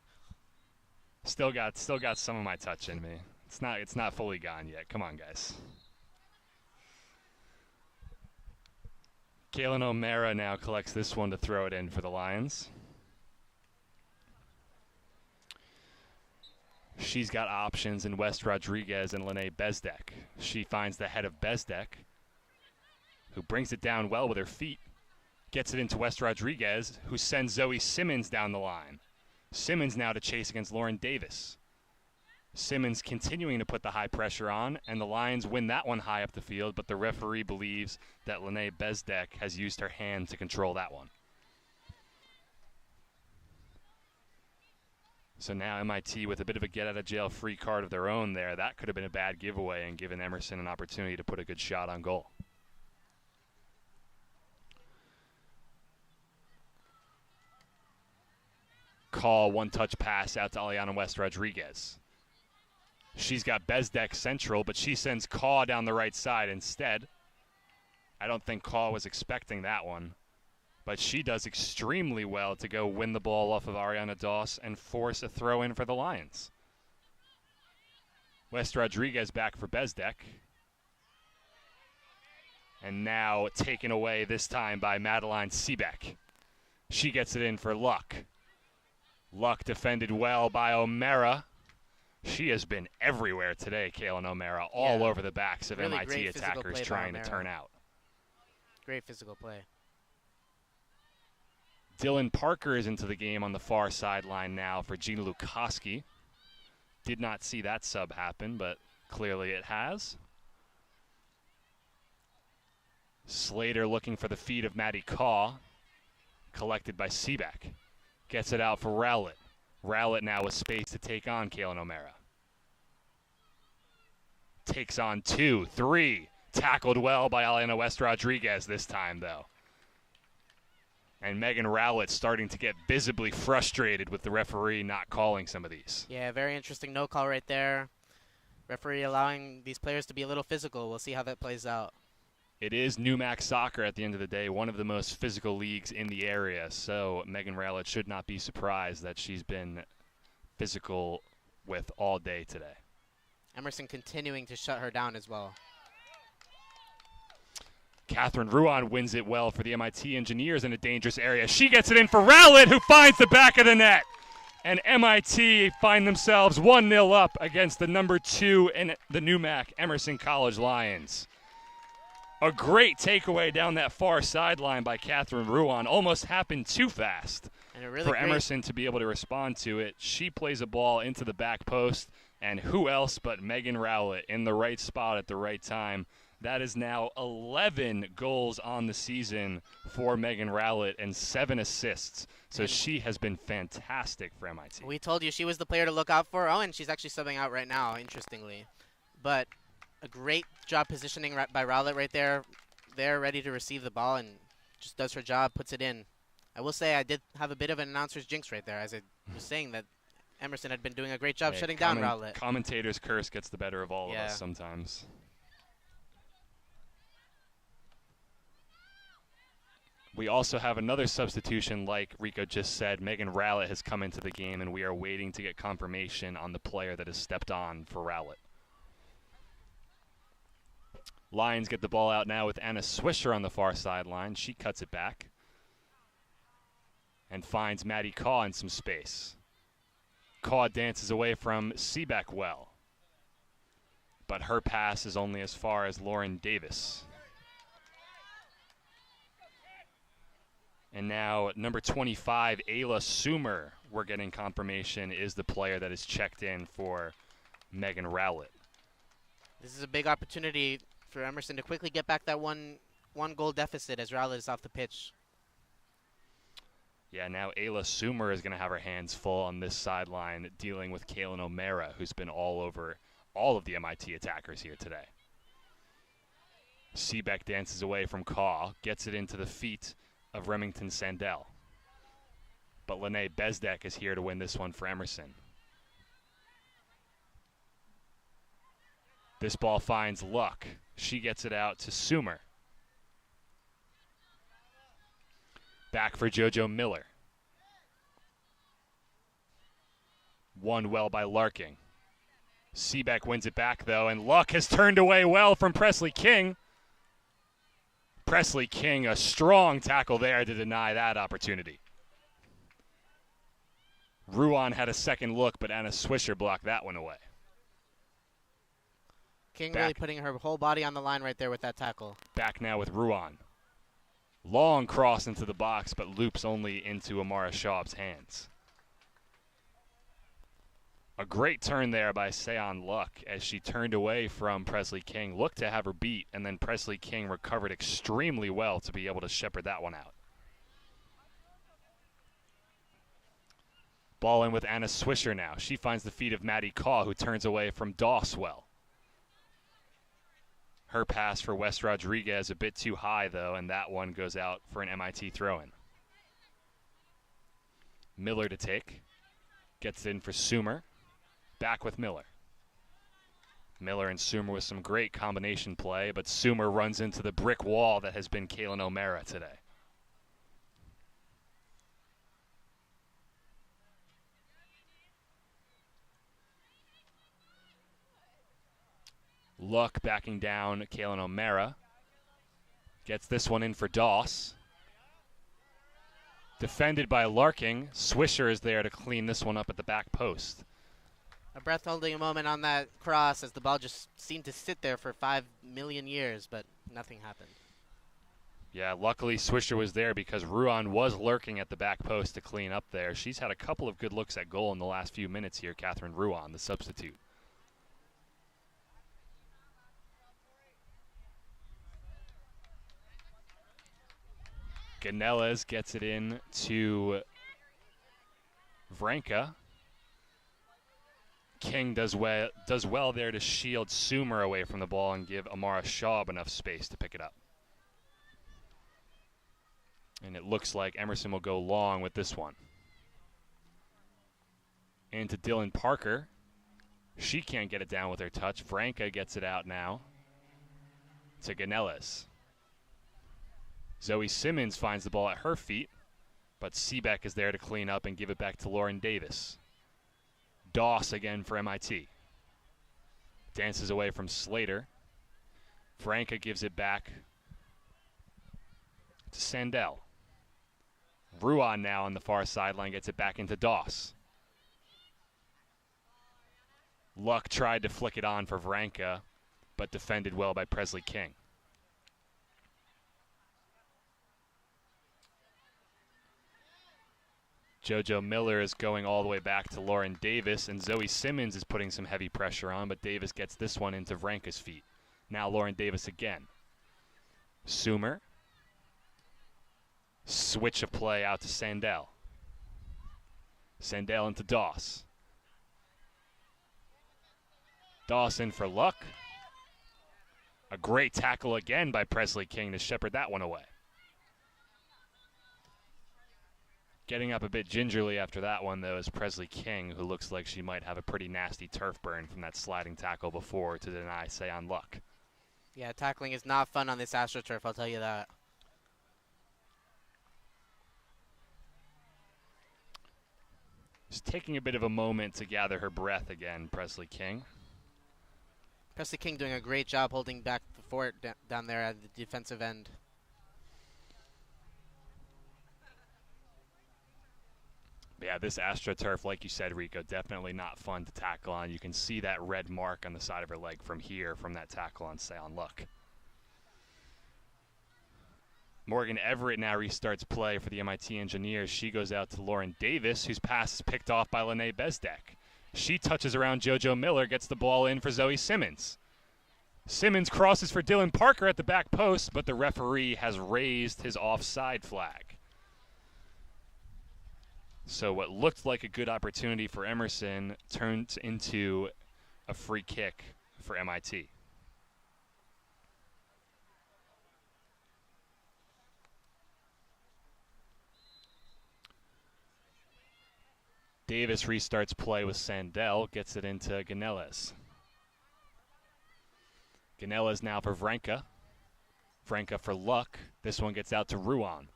Still got some of my touch in me. It's not fully gone yet. Come on, guys. Kaylin O'Mara now collects this one to throw it in for the Lions. She's got options in West Rodriguez and Lene Bezdek. She finds the head of Bezdek, who brings it down well with her feet. Gets it into West Rodriguez, who sends Zoe Simmons down the line. Simmons now to chase against Lauren Davis. Simmons continuing to put the high pressure on, and the Lions win that one high up the field, but the referee believes that Lene Bezdek has used her hand to control that one. So now MIT with a bit of a get-out-of-jail-free card of their own there. That could have been a bad giveaway and given Emerson an opportunity to put a good shot on goal. Call one-touch pass out to Aliana West Rodriguez. She's got Bezdek central, but she sends Caw down the right side instead. I don't think Caw was expecting that one, but she does extremely well to go win the ball off of Ariana Doss and force a throw in for the Lions. West Rodriguez back for Bezdek. And now taken away this time by Madeline Seebeck. She gets it in for Luck. Luck defended well by O'Mara. She has been everywhere today, Kaylin O'Mara, all over the backs of really MIT attackers trying to turn out. Great physical play. Dylan Parker is into the game on the far sideline now for Gina Lukoski. Did not see that sub happen, but clearly it has. Slater looking for the feed of Maddie Caw. Collected by Seebeck. Gets it out for Rowlett. Rowlett now with space to take on Kaylin O'Mara. Takes on 2, 3. Tackled well by Aliana West Rodriguez this time, though. And Megan Rowlett starting to get visibly frustrated with the referee not calling some of these. Yeah, very interesting no call right there. Referee allowing these players to be a little physical. We'll see how that plays out. It is NEWMAC soccer at the end of the day, one of the most physical leagues in the area. So Megan Rowlett should not be surprised that she's been physical with all day today. Emerson continuing to shut her down as well. Catherine Ruan wins it well for the MIT Engineers in a dangerous area. She gets it in for Rowlett, who finds the back of the net. And MIT find themselves 1-0 up against the number 2 in the NEWMAC Emerson College Lions. A great takeaway down that far sideline by Catherine Huan. Almost happened too fast for Emerson to be able to respond to it. She plays a ball into the back post, and who else but Megan Rowlett in the right spot at the right time. That is now 11 goals on the season for Megan Rowlett and 7 assists. So she has been fantastic for MIT. We told you she was the player to look out for. Oh, and she's actually subbing out right now, interestingly. But a great job positioning by Rowlett right there. They're ready to receive the ball and just does her job, puts it in. I will say I did have a bit of an announcer's jinx right there, as I was saying that Emerson had been doing a great job shutting down Rowlett. Commentator's curse gets the better of all of us sometimes. We also have another substitution, like Rico just said. Megan Rowlett has come into the game, and we are waiting to get confirmation on the player that has stepped on for Rowlett. Lions get the ball out now with Anna Swisher on the far sideline. She cuts it back and finds Maddie Kaw in some space. Kaw dances away from Sebeck well, but her pass is only as far as Lauren Davis. And now number 25, Ayla Sumer, we're getting confirmation, is the player that is checked in for Megan Rowlett. This is a big opportunity for Emerson to quickly get back that one goal deficit as Rowlett is off the pitch. Yeah, now Ayla Sumer is going to have her hands full on this sideline dealing with Kaylin O'Mara, who's been all over all of the MIT attackers here today. Sebeck dances away from Kaw, gets it into the feet of Remington Sandell. But Lene Bezdek is here to win this one for Emerson. This ball finds Luck. She gets it out to Sumer. Back for JoJo Miller. Won well by Larking. Sebeck wins it back, though, and Luck has turned away well from Presley King. Presley King, a strong tackle there to deny that opportunity. Huan had a second look, but Anna Swisher blocked that one away. King really putting her whole body on the line right there with that tackle. Back now with Huan. Long cross into the box, but loops only into Amara Schaub's hands. A great turn there by Seon Luck as she turned away from Presley King. Looked to have her beat, and then Presley King recovered extremely well to be able to shepherd that one out. Ball in with Anna Swisher now. She finds the feet of Maddie Kaw, who turns away from Doss well. Her pass for West Rodriguez a bit too high, though, and that one goes out for an MIT throw-in. Miller to take. Gets it in for Sumer. Back with Miller. Miller and Sumer with some great combination play, but Sumer runs into the brick wall that has been Kaylin O'Mara today. Luck backing down Kaylin O'Mara. Gets this one in for Doss. Defended by Larking. Swisher is there to clean this one up at the back post. A breath-holding moment on that cross as the ball just seemed to sit there for 5 million years, but nothing happened. Yeah, luckily Swisher was there because Huan was lurking at the back post to clean up there. She's had a couple of good looks at goal in the last few minutes here, Catherine Huan, the substitute. Ganellas gets it in to Vranka. King does well there to shield Sumer away from the ball and give Amara Schaub enough space to pick it up. And it looks like Emerson will go long with this one. Into Dylan Parker. She can't get it down with her touch. Vranka gets it out now to Ganellas. Zoe Simmons finds the ball at her feet, but Sebeck is there to clean up and give it back to Lauren Davis. Doss again for MIT. Dances away from Slater. Vranka gives it back to Sandell. Huan now on the far sideline gets it back into Doss. Luck tried to flick it on for Vranka, but defended well by Presley King. JoJo Miller is going all the way back to Lauren Davis, and Zoe Simmons is putting some heavy pressure on, but Davis gets this one into Vranka's feet. Now Lauren Davis again. Sumer. Switch of play out to Sandell. Sandell into Doss. Dawson for luck. A great tackle again by Presley King to shepherd that one away. Getting up a bit gingerly after that one, though, is Presley King, who looks like she might have a pretty nasty turf burn from that sliding tackle before to deny Seon Luck. Yeah, tackling is not fun on this AstroTurf, I'll tell you that. Just taking a bit of a moment to gather her breath again, Presley King. Presley King doing a great job holding back the fort down there at the defensive end. Yeah, this AstroTurf, like you said, Rico, definitely not fun to tackle on. You can see that red mark on the side of her leg from here, from that tackle on Seon Luck. Morgan Everett now restarts play for the MIT Engineers. She goes out to Lauren Davis, whose pass is picked off by Lene Bezdek. She touches around JoJo Miller, gets the ball in for Zoe Simmons. Simmons crosses for Dylan Parker at the back post, but the referee has raised his offside flag. So what looked like a good opportunity for Emerson turned into a free kick for MIT. Davis restarts play with Sandell, gets it into Ganellas. Ganellas now for Vranka. Vranka for Luck. This one gets out to Huan.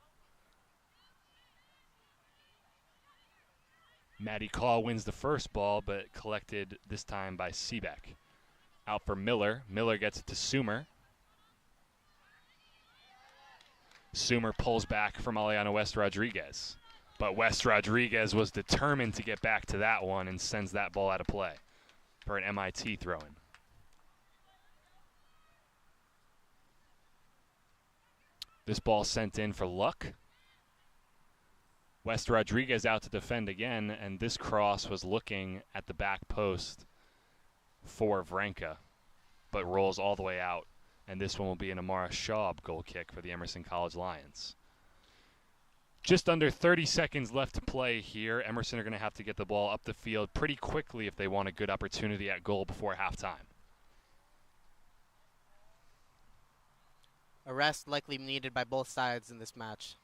Maddie Caw wins the first ball, but collected this time by Seebeck. Out for Miller. Miller gets it to Sumer. Sumer pulls back from Aliana West Rodriguez. But West Rodriguez was determined to get back to that one and sends that ball out of play for an MIT throw-in. This ball sent in for Luck. West Rodriguez out to defend again, and this cross was looking at the back post for Vranka, but rolls all the way out, and this one will be an Amara Schaub goal kick for the Emerson College Lions. Just under 30 seconds left to play here. Emerson are going to have to get the ball up the field pretty quickly if they want a good opportunity at goal before halftime. A rest likely needed by both sides in this match.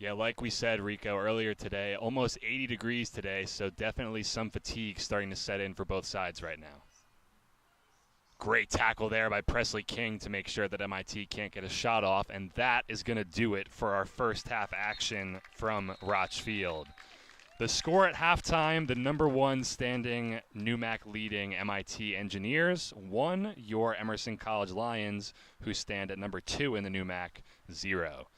Yeah, like we said, Rico, earlier today, almost 80 degrees today, so definitely some fatigue starting to set in for both sides right now. Great tackle there by Presley King to make sure that MIT can't get a shot off, and that is going to do it for our first half action from Rotch Field. The score at halftime, the #1 standing NEWMAC leading MIT Engineers, 1, your Emerson College Lions, who stand at #2 in the NEWMAC, 0.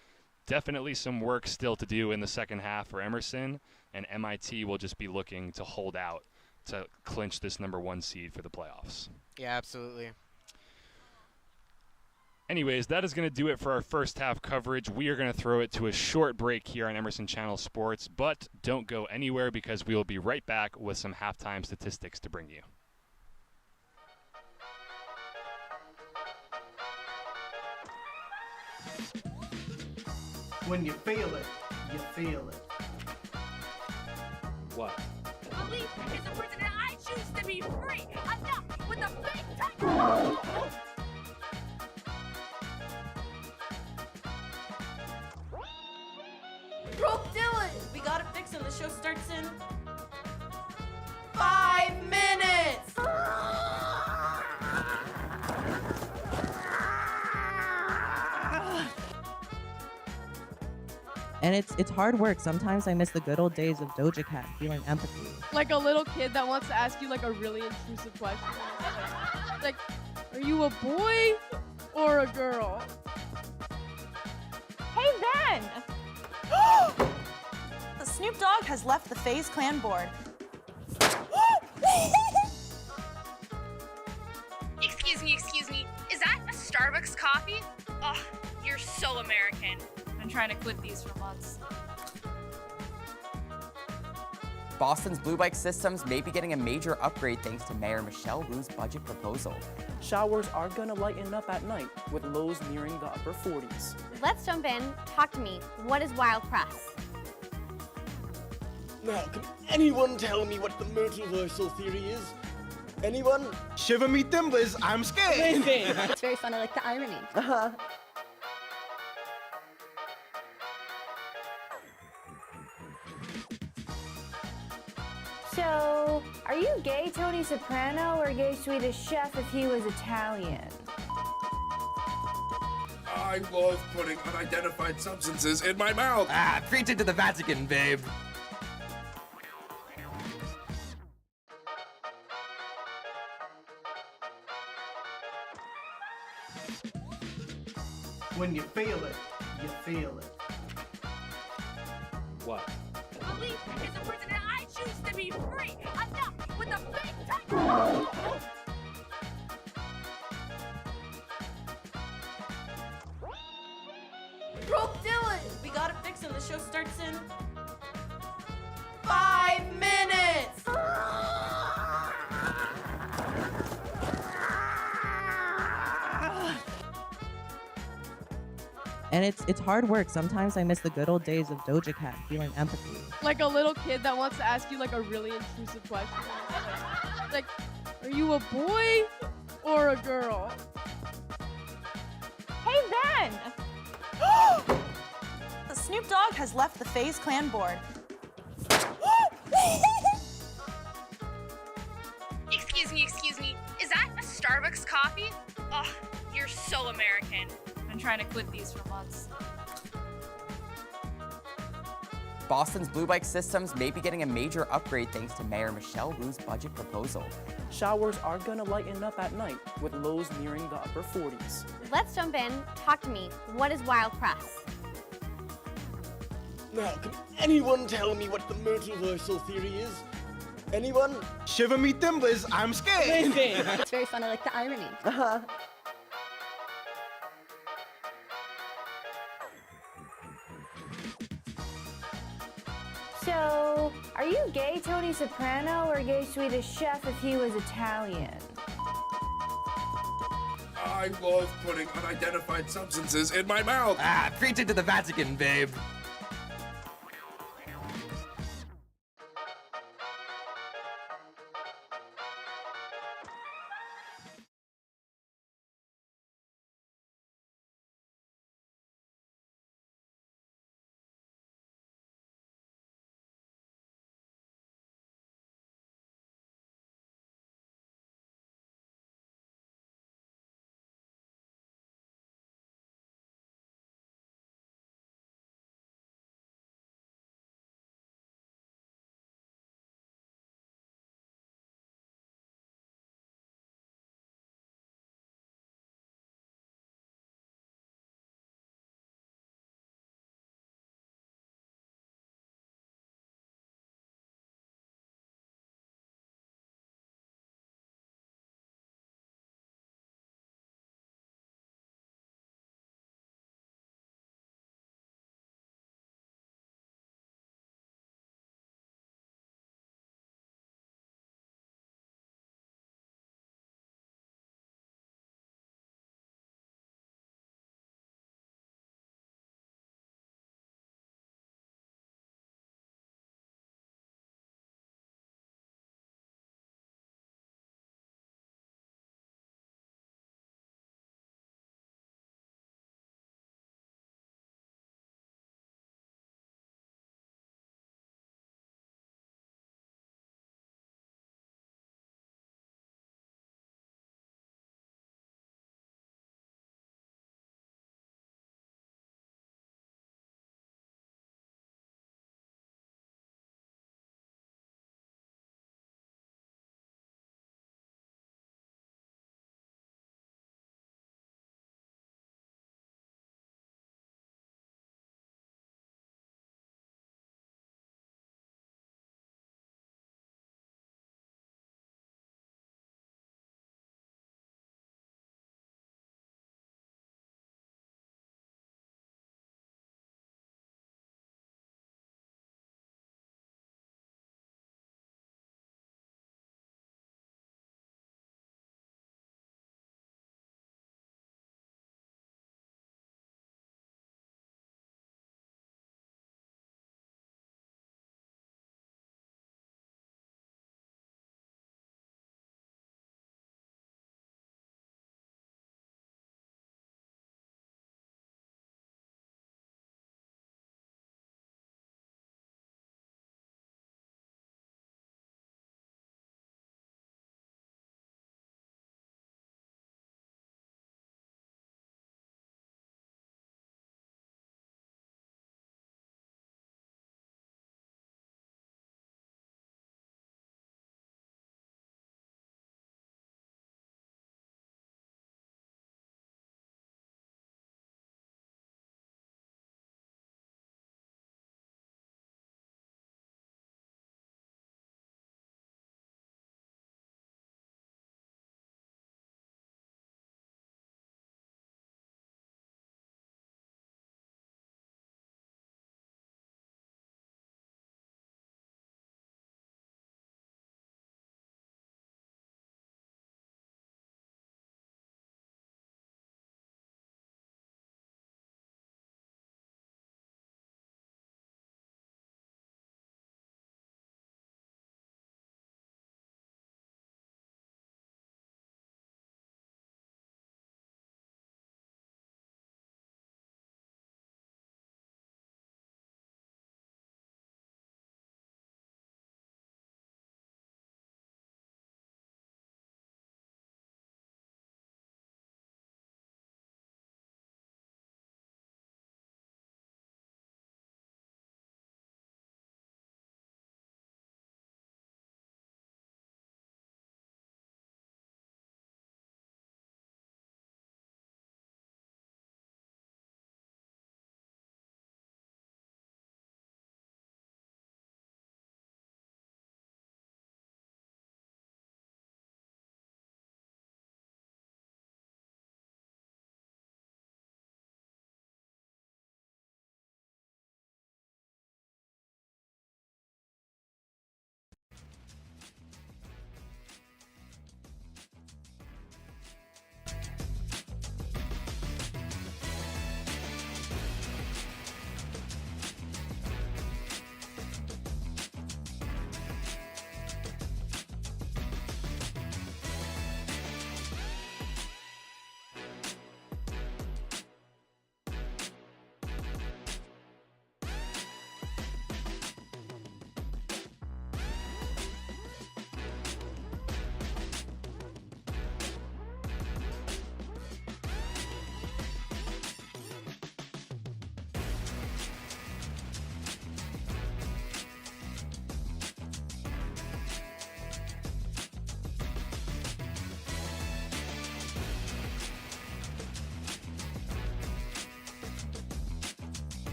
Definitely some work still to do in the second half for Emerson, and MIT will just be looking to hold out to clinch this #1 seed for the playoffs. Yeah, absolutely. Anyways, that is going to do it for our first half coverage. We are going to throw it to a short break here on Emerson Channel Sports, but don't go anywhere because we will be right back with some halftime statistics to bring you. When you feel it, you feel it. What? Police is the person that I choose to be free. Enough with the fake tackle. Bro, Dylan! We gotta fix him. The show starts in 5 minutes! And it's hard work. Sometimes I miss the good old days of Doja Cat, feeling empathy. Like a little kid that wants to ask you like a really intrusive question. Like, are you a boy or a girl? Hey, Ben! Snoop Dogg has left the FaZe Clan board. Excuse me. Is that a Starbucks coffee? Oh, you're so American. Been trying to quit these for months. Boston's Blue Bike systems may be getting a major upgrade thanks to Mayor Michelle Wu's budget proposal. Showers are gonna lighten up at night with lows nearing the upper 40s. Let's jump in. Talk to me. What is wild press? Now, can anyone tell me what the multiversal theory is? Anyone? Shiver me timbers, I'm scared! It's very fun. I like the irony. So, are you gay Tony Soprano or gay Swedish chef if he was Italian? I love putting unidentified substances in my mouth. Preach it to the Vatican, babe. When you feel it, you feel it. What? Belief is a person that I choose to be free. Enough with the fake technical. Rope Dylan! We gotta fix him. The show starts in 5 minutes! And it's hard work. Sometimes I miss the good old days of Doja Cat, feeling empathy. Like a little kid that wants to ask you like a really intrusive question. Like, are you a boy or a girl? Hey, Ben! Snoop Dogg has left the FaZe Clan board. Excuse me. Is that a Starbucks coffee? Oh, you're so American. Been trying to quit these for months. Boston's Blue Bike systems may be getting a major upgrade thanks to Mayor Michelle Wu's budget proposal. Showers are gonna lighten up at night with lows nearing the upper 40s. Let's jump in. Talk to me. What is wild press? Now, can anyone tell me what the multiversal theory is? Anyone? Shiver me timbers, I'm scared! It's very fun. I like the irony. So, are you gay Tony Soprano or gay Swedish chef if he was Italian? I love putting unidentified substances in my mouth. Preach it to the Vatican, babe.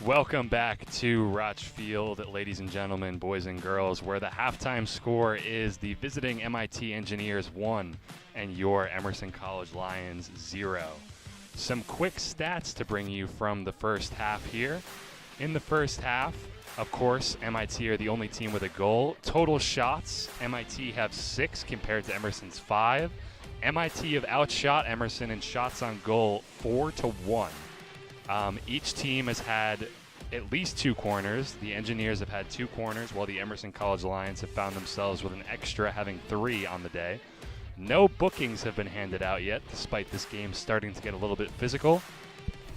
Welcome back to Rotch Field, ladies and gentlemen, boys and girls, where the halftime score is the visiting MIT Engineers 1 and your Emerson College Lions 0. Some quick stats to bring you from the first half here. In the first half, of course, MIT are the only team with a goal. Total shots, MIT have 6 compared to Emerson's 5. MIT have outshot Emerson in shots on goal 4-1. Each team has had at least 2 corners. The Engineers have had 2 corners, while the Emerson College Lions have found themselves with an extra having 3 on the day. No bookings have been handed out yet, despite this game starting to get a little bit physical.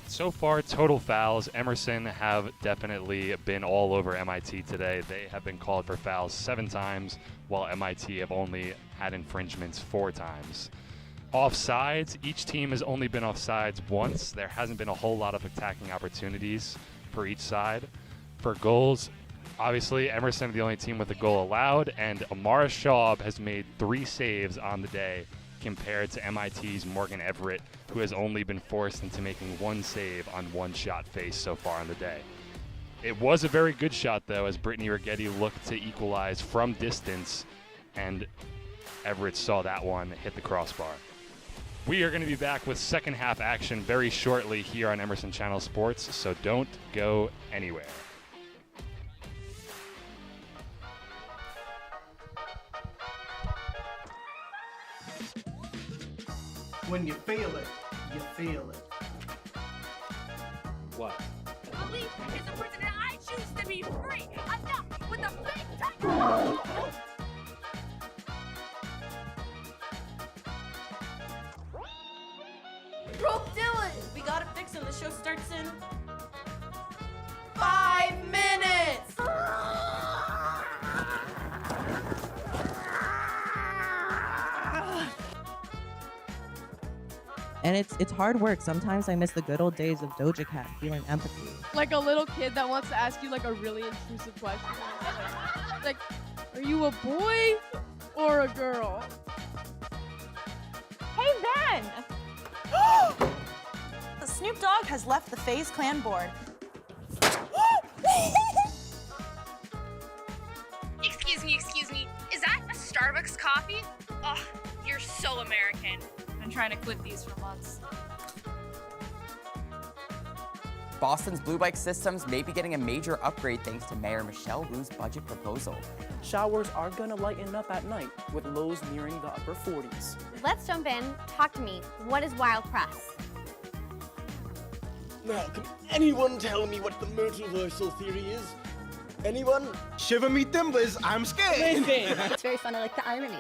So far, total fouls, Emerson have definitely been all over MIT today. They have been called for fouls 7 times, while MIT have only had infringements 4 times. Offsides, each team has only been offsides once. There hasn't been a whole lot of attacking opportunities for each side. For goals, obviously, Emerson are the only team with a goal allowed, and Amara Schaub has made 3 saves on the day compared to MIT's Morgan Everett, who has only been forced into making 1 save on 1 shot faced so far on the day. It was a very good shot, though, as Brittany Rigetti looked to equalize from distance, and Everett saw that one hit the crossbar. We are going to be back with second half action very shortly here on Emerson Channel Sports, so don't go anywhere. When you feel it, you feel it. What? Police is the person that I choose to be free. Enough with the fake technical. Bro, Dylan! We gotta fix him. The show starts in 5 minutes! And it's hard work. Sometimes I miss the good old days of Doja Cat, feeling empathy. Like a little kid that wants to ask you like a really intrusive question. Like, are you a boy or a girl? Hey, Ben! Snoop Dogg has left the FaZe Clan board. Excuse me. Is that a Starbucks coffee? Oh, you're so American. I've been trying to quit these for months. Boston's blue bike systems may be getting a major upgrade thanks to Mayor Michelle Wu's budget proposal. Showers are gonna lighten up at night, with lows nearing the upper 40s. Let's jump in. Talk to me. What is wild press? Now, can anyone tell me what the multiversal theory is? Anyone? Shiver me timbers, I'm scared! It's very fun. I like the irony.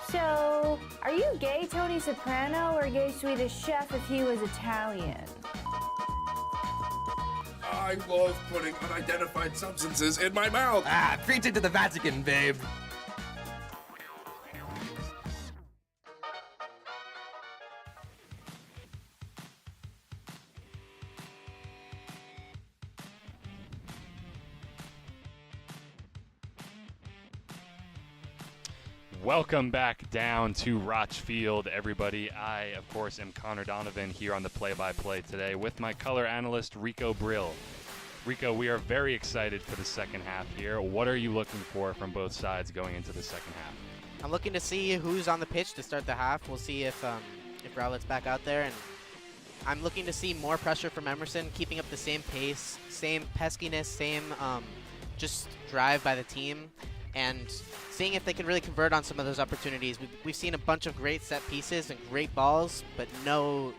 So, are you gay Tony Soprano or gay Swedish Chef if he was Italian? I love putting unidentified substances in my mouth. Preach it to the Vatican, babe. Welcome back down to Rotch Field, everybody. I, of course, am Connor Donovan here on the play-by-play today with my color analyst, Rico Brill. Rico, we are very excited for the second half here. What are you looking for from both sides going into the second half? I'm looking to see who's on the pitch to start the half. We'll see if Rowlett's back out there, and I'm looking to see more pressure from Emerson, keeping up the same pace, same peskiness, same just drive by the team, and seeing if they can really convert on some of those opportunities. We've seen a bunch of great set pieces and great balls, but no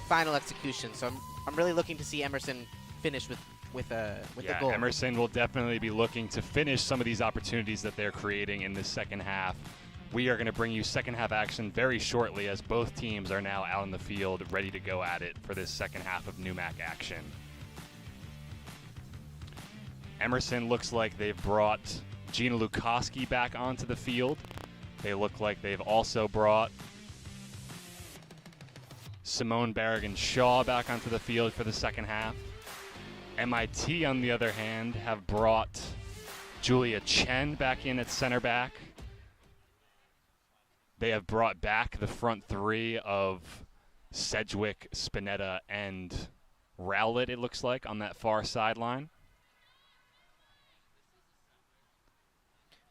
final execution. So I'm really looking to see Emerson finish with the goal. Emerson will definitely be looking to finish some of these opportunities that they're creating in this second half. We are going to bring you second half action very shortly, as both teams are now out in the field ready to go at it for this second half of NEWMAC action. Emerson looks like they've brought Gina Lukoski back onto the field. They look like they've also brought Simone Berrigan-Shaw back onto the field for the second half. MIT, on the other hand, have brought Julia Chen back in at center back. They have brought back the front three of Sedgwick, Spinetta, and Rowlett, it looks like, on that far sideline.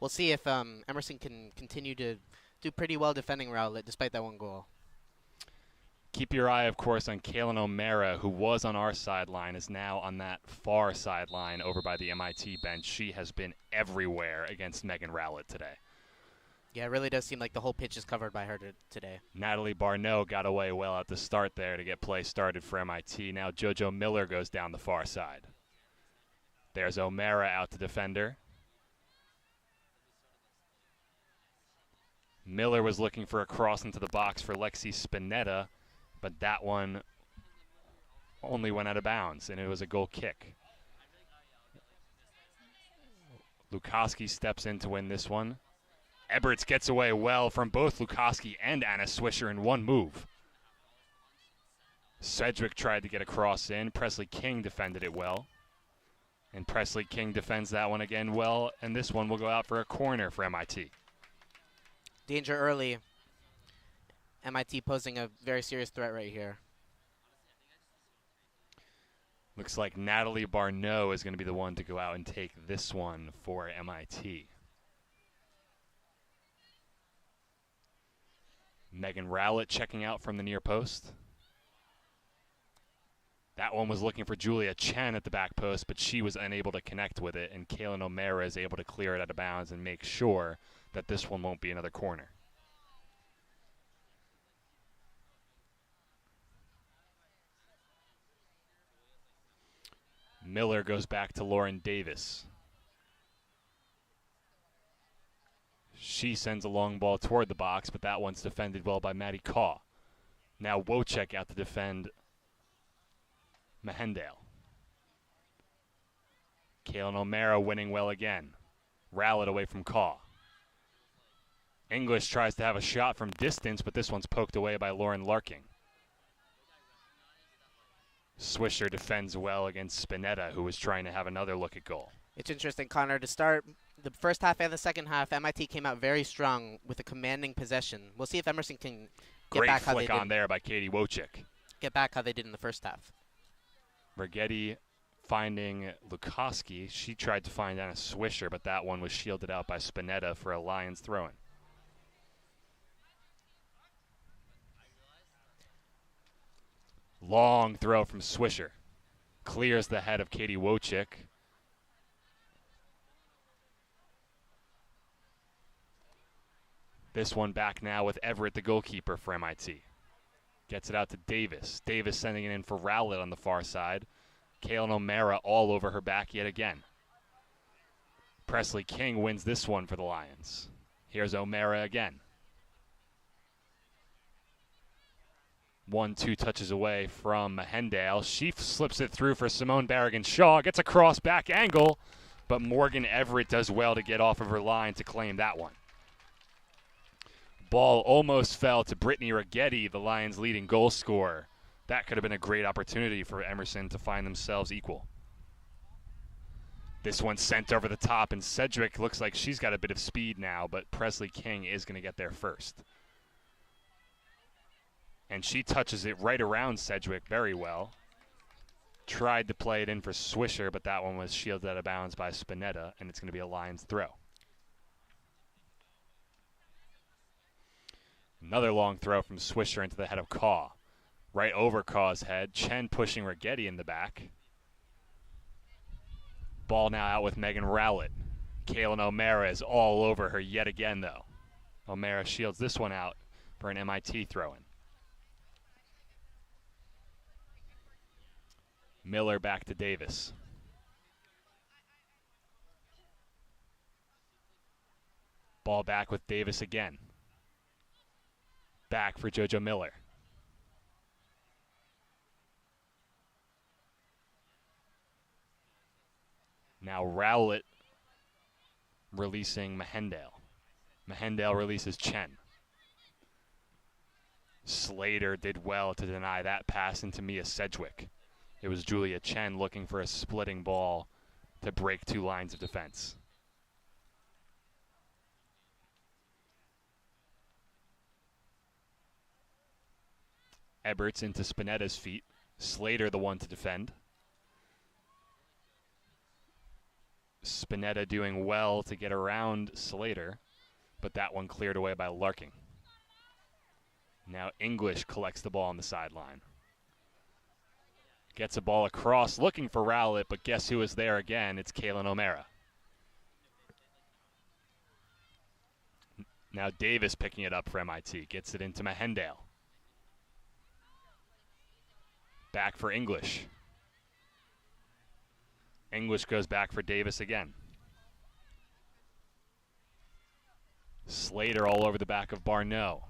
We'll see if Emerson can continue to do pretty well defending Rowlett despite that one goal. Keep your eye, of course, on Kaylin O'Mara, who was on our sideline, is now on that far sideline over by the MIT bench. She has been everywhere against Megan Rowlett today. Yeah, it really does seem like the whole pitch is covered by her today. Natalie Barneau got away well at the start there to get play started for MIT. Now JoJo Miller goes down the far side. There's O'Mara out to defend her. Miller was looking for a cross into the box for Lexi Spinetta, but that one only went out of bounds, and it was a goal kick. Lukoski steps in to win this one. Eberts gets away well from both Lukoski and Anna Swisher in one move. Sedgwick tried to get a cross in. Presley King defended it well. And Presley King defends that one again well, and this one will go out for a corner for MIT. Danger early. MIT posing a very serious threat right here. Looks like Natalie Barneau is going to be the one to go out and take this one for MIT. Megan Rowlett checking out from the near post. That one was looking for Julia Chen at the back post, but she was unable to connect with it, and Kaylin O'Mara is able to clear it out of bounds and make sure that this one won't be another corner. Miller goes back to Lauren Davis. She sends a long ball toward the box, but that one's defended well by Maddie Kaw. Now Wojcik out to defend Mahendale. Kaylin O'Mara winning well again. Rowlett away from Kaw. English tries to have a shot from distance, but this one's poked away by Lauren Larking. Swisher defends well against Spinetta, who was trying to have another look at goal. It's interesting, Connor, to start the first half and the second half, MIT came out very strong with a commanding possession. We'll see if Emerson can get Great back how they flick on did. there by Katie Wojcik. Get back how they did in the first half. Rigetti finding Lukoski. She tried to find Anna Swisher, but that one was shielded out by Spinetta for a Lions throw-in. Long throw from Swisher. Clears the head of Katie Wojcik. This one back now with Everett, the goalkeeper for MIT. Gets it out to Davis. Davis sending it in for Rowlett on the far side. Kaylin O'Mara all over her back yet again. Presley King wins this one for the Lions. Here's O'Mara again. 1-2 touches away from Mahendale. She slips it through for Simone Barrigan-Shaw. Gets a cross back angle, but Morgan Everett does well to get off of her line to claim that one. Ball almost fell to Brittany Rigetti, the Lions' leading goal scorer. That could have been a great opportunity for Emerson to find themselves equal. This one's sent over the top, and Sedgwick looks like she's got a bit of speed now, but Presley King is going to get there first. And she touches it right around Sedgwick very well. Tried to play it in for Swisher, but that one was shielded out of bounds by Spinetta, and it's going to be a Lions throw. Another long throw from Swisher into the head of Kaw. Right over Kaw's head. Chen pushing Rigetti in the back. Ball now out with Megan Rowlett. Kaylin O'Mara is all over her yet again, though. O'Mara shields this one out for an MIT throw-in. Miller back to Davis. Ball back with Davis again. Back for JoJo Miller. Now Rowlett releasing Mahendale. Mahendale releases Chen. Slater did well to deny that pass into Mia Sedgwick. It was Julia Chen looking for a splitting ball to break two lines of defense. Eberts into Spinetta's feet. Slater the one to defend. Spinetta doing well to get around Slater, but that one cleared away by Larkin. Now English collects the ball on the sideline. Gets a ball across, looking for Rowlett, but guess who is there again? It's Kalen O'Mara. Now Davis picking it up for MIT. Gets it into Mahendale. Back for English. English goes back for Davis again. Slater all over the back of Barneau.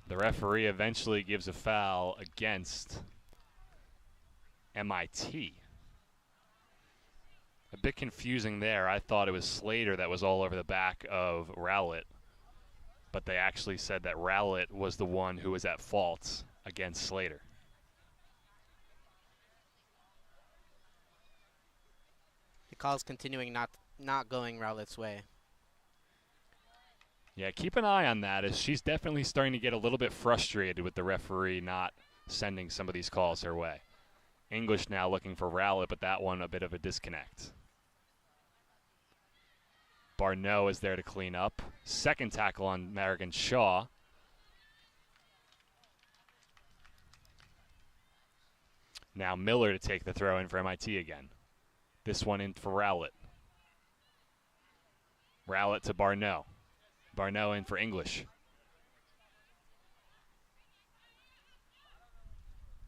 The referee eventually gives a foul against MIT. A bit confusing there. I thought it was Slater that was all over the back of Rowlett, but they actually said that Rowlett was the one who was at fault against Slater. The call's continuing not going Rowlett's way. Yeah, keep an eye on that, as she's definitely starting to get a little bit frustrated with the referee not sending some of these calls her way. English now looking for Rowlett, but that one a bit of a disconnect. Barneau is there to clean up. Second tackle on Marigan Shaw. Now Miller to take the throw in for MIT again. This one in for Rowlett. Rowlett to Barneau. Barneau in for English.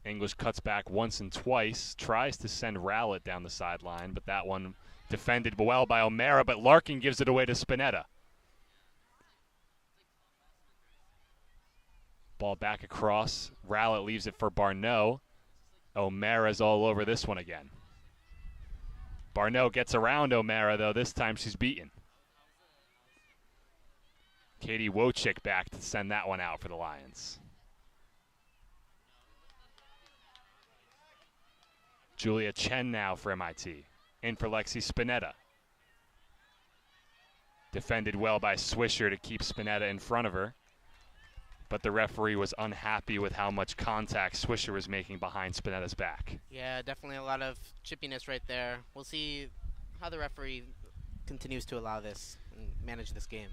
English cuts back once and twice, tries to send Rowlett down the sideline, but that one defended well by O'Mara, but Larkin gives it away to Spinetta. Ball back across. Rowlett leaves it for Barneau. O'Mara's all over this one again. Barneau gets around O'Mara, though. This time she's beaten. Katie Wojcik back to send that one out for the Lions. Julia Chen now for MIT. In for Lexi Spinetta. Defended well by Swisher to keep Spinetta in front of her. But the referee was unhappy with how much contact Swisher was making behind Spinetta's back. Yeah, definitely a lot of chippiness right there. We'll see how the referee continues to allow this and manage this game.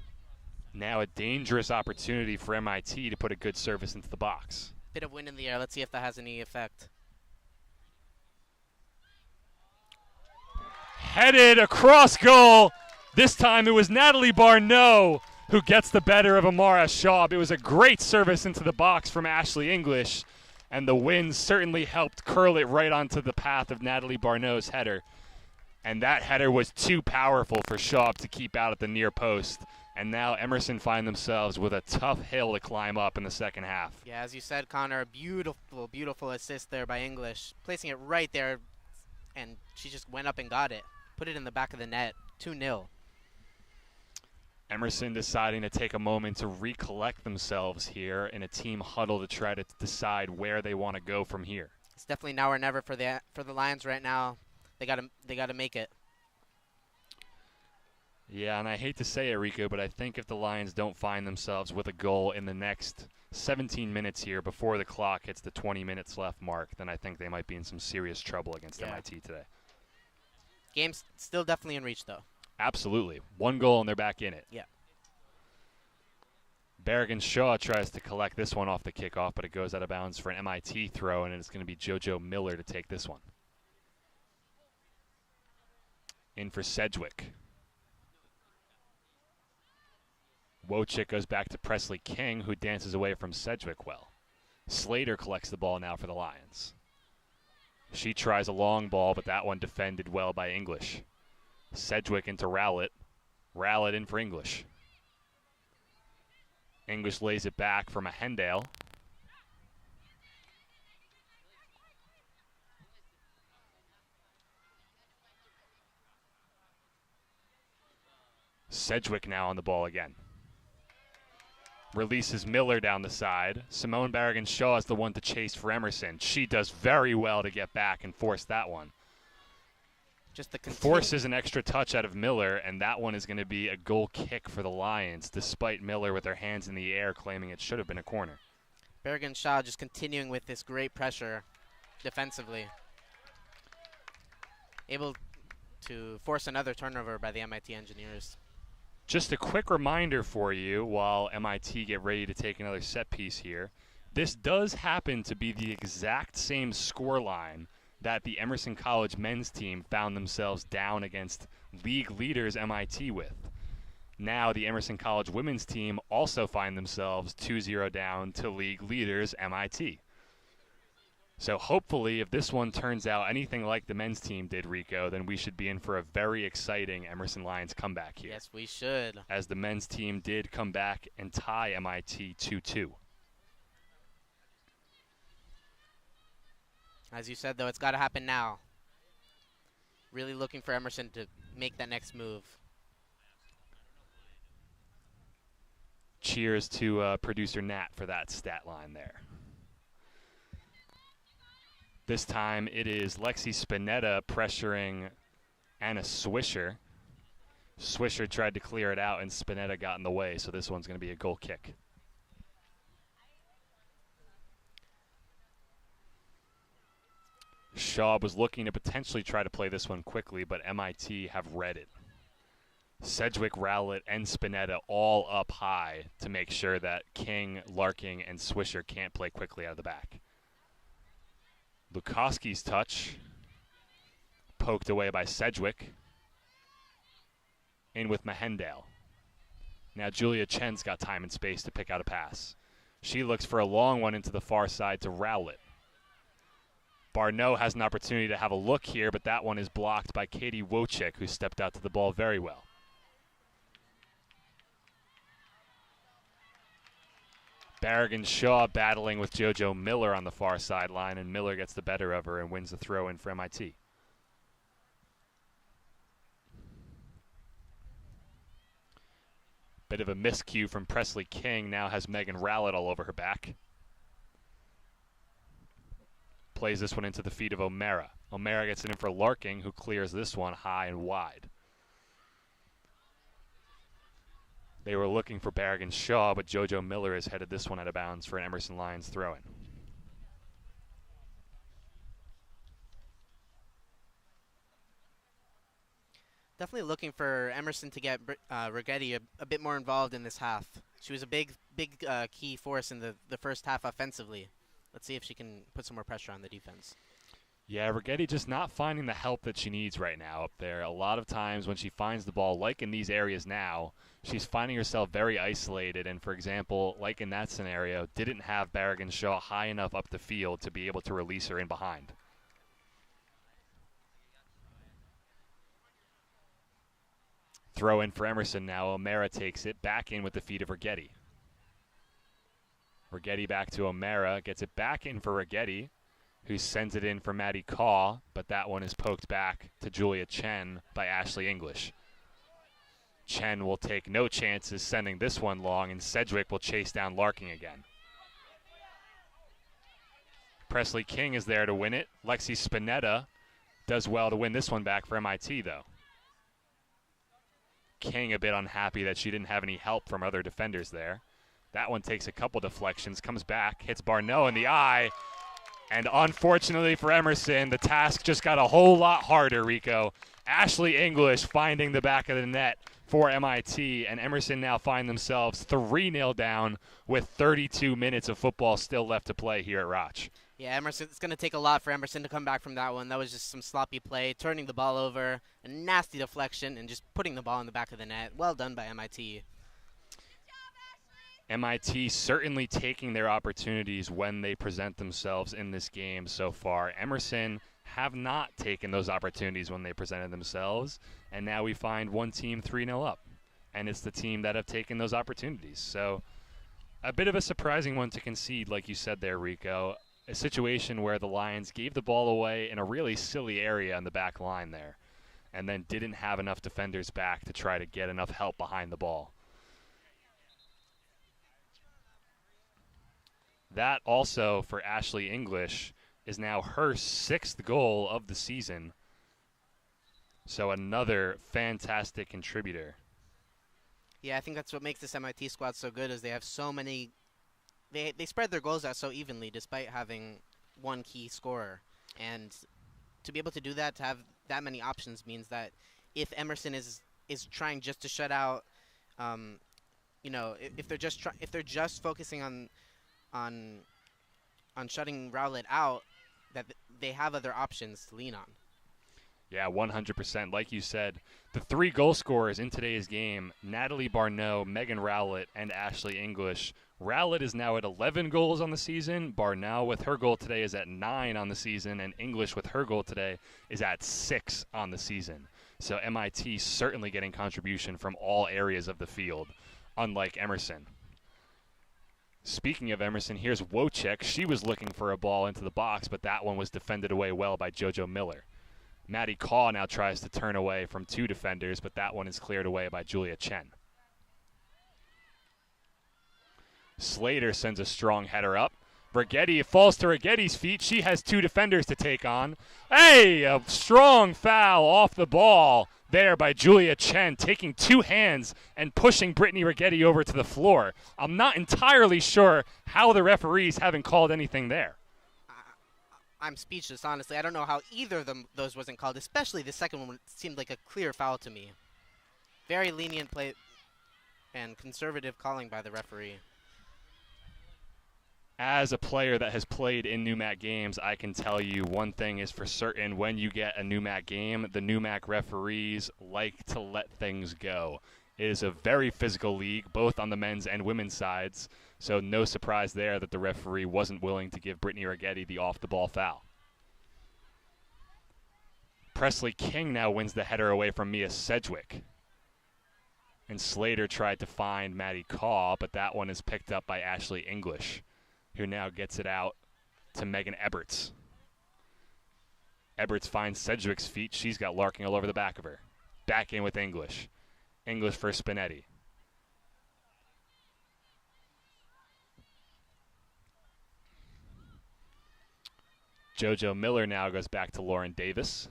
Now a dangerous opportunity for MIT to put a good service into the box. Bit of wind in the air. Let's see if that has any effect. Headed across goal. This time it was Natalie Barneau who gets the better of Amara Schaub. It was a great service into the box from Ashley English, and the wind certainly helped curl it right onto the path of Natalie Barneau's header. And that header was too powerful for Schaub to keep out at the near post. And now Emerson find themselves with a tough hill to climb up in the second half. Yeah, as you said, Connor, a beautiful, beautiful assist there by English. Placing it right there, and she just went up and got it. Put it in the back of the net, 2-0. Emerson deciding to take a moment to recollect themselves here in a team huddle to try to decide where they want to go from here. It's definitely now or never for the Lions right now. They gotta make it. Yeah, and I hate to say it, Rico, but I think if the Lions don't find themselves with a goal in the next 17 minutes here before the clock hits the 20 minutes left mark, then I think they might be in some serious trouble against MIT today. Game's still definitely in reach, though. Absolutely. One goal and they're back in it. Yeah. Berrigan Shaw tries to collect this one off the kickoff, but it goes out of bounds for an MIT throw, and it's going to be JoJo Miller to take this one. In for Sedgwick. Wojcik goes back to Presley King, who dances away from Sedgwick well. Slater collects the ball now for the Lions. She tries a long ball, but that one defended well by English. Sedgwick into Rowlett. Rowlett in for English. English lays it back for Mahendale. Sedgwick now on the ball again. Releases Miller down the side. Simone Berrigan-Shaw is the one to chase for Emerson. She does very well to get back and force that one. Just the forces an extra touch out of Miller, and that one is going to be a goal kick for the Lions, despite Miller with their hands in the air claiming it should have been a corner. Bergen Shaw just continuing with this great pressure defensively. Able to force another turnover by the MIT Engineers. Just a quick reminder for you while MIT get ready to take another set piece here. This does happen to be the exact same score line that the Emerson College men's team found themselves down against league leaders MIT with. Now the Emerson College women's team also find themselves 2-0 down to league leaders MIT. So hopefully if this one turns out anything like the men's team did, Rico, then we should be in for a very exciting Emerson Lions comeback here. Yes, we should. As the men's team did come back and tie MIT 2-2. As you said, though, it's got to happen now. Really looking for Emerson to make that next move. Cheers to producer Nat for that stat line there. This time it is Lexi Spinetta pressuring Anna Swisher. Swisher tried to clear it out and Spinetta got in the way, so this one's going to be a goal kick. Shaw was looking to potentially try to play this one quickly, but MIT have read it. Sedgwick, Rowlett, and Spinetta all up high to make sure that King, Larking, and Swisher can't play quickly out of the back. Lukoski's touch, poked away by Sedgwick. In with Mahendale. Now Julia Chen's got time and space to pick out a pass. She looks for a long one into the far side to Rowlett. Barneau has an opportunity to have a look here, but that one is blocked by Katie Wojcik, who stepped out to the ball very well. Bergen Shaw battling with JoJo Miller on the far sideline, and Miller gets the better of her and wins the throw-in for MIT. Bit of a miscue from Presley King, now has Megan Rowlett all over her back. Plays this one into the feet of O'Mara. O'Mara gets it in for Larking, who clears this one high and wide. They were looking for Bergen Shaw, but JoJo Miller has headed this one out of bounds for an Emerson Lions throw-in. Definitely looking for Emerson to get Rigetti a bit more involved in this half. She was a big key force in the first half offensively. Let's see if she can put some more pressure on the defense. Yeah, Rigetti just not finding the help that she needs right now up there. A lot of times when she finds the ball, like in these areas now, she's finding herself very isolated. And for example, like in that scenario, didn't have Bergen Shaw high enough up the field to be able to release her in behind. Throw in for Emerson now. O'Mara takes it back in with the feet of Rigetti. Rigetti back to O'Mara, gets it back in for Rigetti, who sends it in for Maddie Kaw, but that one is poked back to Julia Chen by Ashley English. Chen will take no chances sending this one long, and Sedgwick will chase down Larking again. Presley King is there to win it. Lexi Spinetta does well to win this one back for MIT, though. King a bit unhappy that she didn't have any help from other defenders there. That one takes a couple deflections, comes back, hits Barneau in the eye, and unfortunately for Emerson, the task just got a whole lot harder, Rico. Ashley English finding the back of the net for MIT, and Emerson now find themselves 3-0 down with 32 minutes of football still left to play here at Rotch. Yeah, Emerson, it's going to take a lot for Emerson to come back from that one. That was just some sloppy play, turning the ball over, a nasty deflection, and just putting the ball in the back of the net. Well done by MIT. MIT certainly taking their opportunities when they present themselves in this game so far. Emerson have not taken those opportunities when they presented themselves, and now we find one team 3-0 up, and it's the team that have taken those opportunities. So a bit of a surprising one to concede, like you said there, Rico. A situation where the Lions gave the ball away in a really silly area on the back line there, and then didn't have enough defenders back to try to get enough help behind the ball. That also, for Ashley English, is now her 6th goal of the season. So another fantastic contributor. Yeah, I think that's what makes this MIT squad so good is they have so many. They spread their goals out so evenly despite having one key scorer. And to be able to do that, to have that many options means that if Emerson is trying just to shut out, you know, if they're just focusing on shutting Rowlett out, that they have other options to lean on. Yeah, 100%. Like you said, the 3 goal scorers in today's game, Natalie Barneau, Megan Rowlett, and Ashley English. Rowlett is now at 11 goals on the season. Barneau with her goal today is at 9 on the season, and English with her goal today is at 6 on the season. So MIT certainly getting contribution from all areas of the field, unlike Emerson. Speaking of Emerson, here's Wojcik. She was looking for a ball into the box, but that one was defended away well by JoJo Miller. Maddie Kaw now tries to turn away from 2 defenders, but that one is cleared away by Julia Chen. Slater sends a strong header up. Rigetti falls to Rigetti's feet. She has 2 defenders to take on. Hey, a strong foul off the ball there by Julia Chen, taking 2 hands and pushing Brittany Rigetti over to the floor. I'm not entirely sure how the referees haven't called anything there. I'm speechless, honestly. I don't know how either of those wasn't called, especially the second one seemed like a clear foul to me. Very lenient play and conservative calling by the referee. As a player that has played in NEWMAC games, I can tell you one thing is for certain. When you get a NEWMAC game, the NEWMAC referees like to let things go. It is a very physical league, both on the men's and women's sides. So no surprise there that the referee wasn't willing to give Brittany Rigetti the off-the-ball foul. Presley King now wins the header away from Mia Sedgwick. And Slater tried to find Maddie Kaw, but that one is picked up by Ashley English, who now gets it out to Megan Eberts. Eberts finds Sedgwick's feet. She's got Larking all over the back of her. Back in with English. English for Spinetti. JoJo Miller now goes back to Lauren Davis.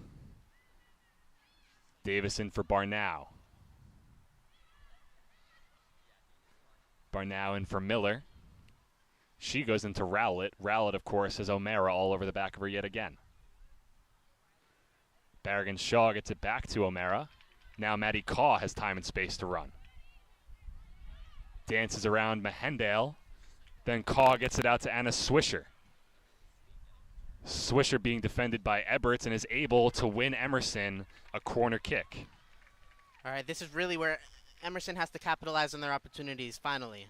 Davis in for Barnow. Barnow in for Miller. She goes into Rowlett. Rowlett, of course, has O'Mara all over the back of her yet again. Barrigan Shaw gets it back to O'Mara. Now Maddie Kaw has time and space to run. Dances around Mahendale. Then Kaw gets it out to Anna Swisher. Swisher being defended by Eberts and is able to win Emerson a corner kick. All right, this is really where Emerson has to capitalize on their opportunities finally.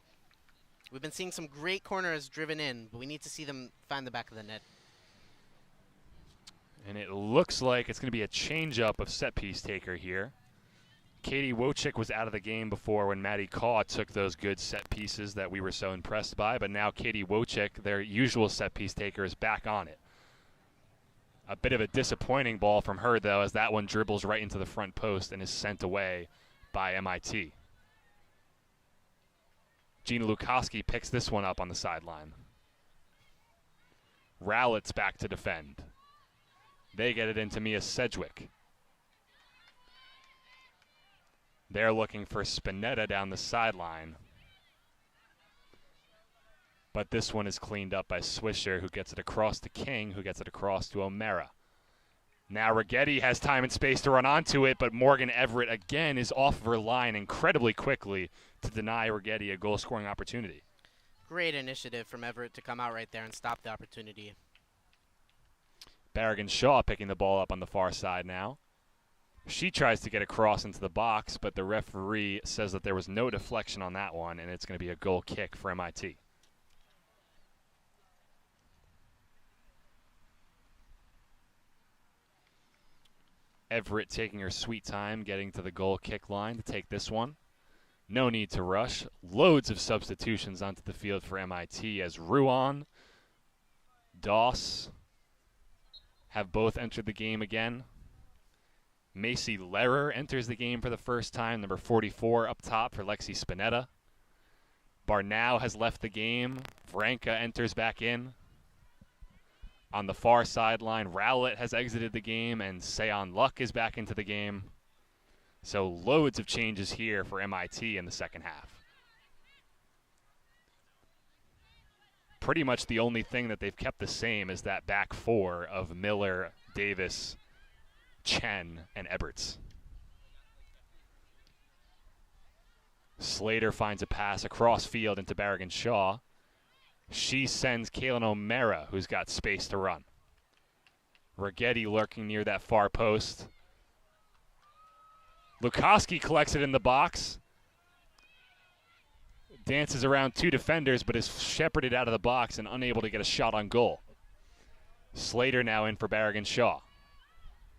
We've been seeing some great corners driven in, but we need to see them find the back of the net. And it looks like it's going to be a change-up of set-piece taker here. Katie Wojcik was out of the game before when Maddie Kaw took those good set pieces that we were so impressed by, but now Katie Wojcik, their usual set-piece taker, is back on it. A bit of a disappointing ball from her, though, as that one dribbles right into the front post and is sent away by MIT. Gina Lukoski picks this one up on the sideline. Rowlett's back to defend. They get it into Mia Sedgwick. They're looking for Spinetta down the sideline. But this one is cleaned up by Swisher, who gets it across to King, who gets it across to O'Mara. Now Rigetti has time and space to run onto it, but Morgan Everett again is off of her line incredibly quickly to deny Rigetti a goal-scoring opportunity. Great initiative from Everett to come out right there and stop the opportunity. Barrigan Shaw picking the ball up on the far side now. She tries to get across into the box, but the referee says that there was no deflection on that one, and it's going to be a goal kick for MIT. Everett taking her sweet time getting to the goal kick line to take this one. No need to rush. Loads of substitutions onto the field for MIT as Ruan, Doss have both entered the game again. Macy Lehrer enters the game for the first time, number 44 up top for Lexi Spinetta. Barnow has left the game. Vranka enters back in. On the far sideline, Rowlett has exited the game, and Seon Luck is back into the game. So loads of changes here for MIT in the second half. Pretty much the only thing that they've kept the same is that back four of Miller, Davis, Chen, and Eberts. Slater finds a pass across field into Barrigan Shaw. She sends Kaylin O'Mara, who's got space to run. Rigetti lurking near that far post. Lukoski collects it in the box. Dances around two defenders, but is shepherded out of the box and unable to get a shot on goal. Slater now in for Barrigan Shaw.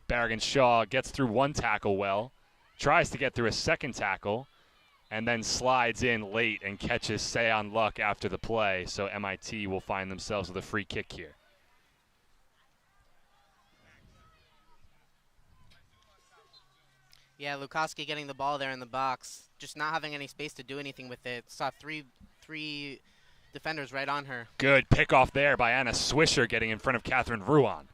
Barrigan Shaw gets through one tackle well, tries to get through a second tackle, and then slides in late and catches Seon Luck after the play, so MIT will find themselves with a free kick here. Yeah, Lukoski getting the ball there in the box, just not having any space to do anything with it. Saw three defenders right on her. Good pickoff there by Anna Swisher, getting in front of Catherine Ruan.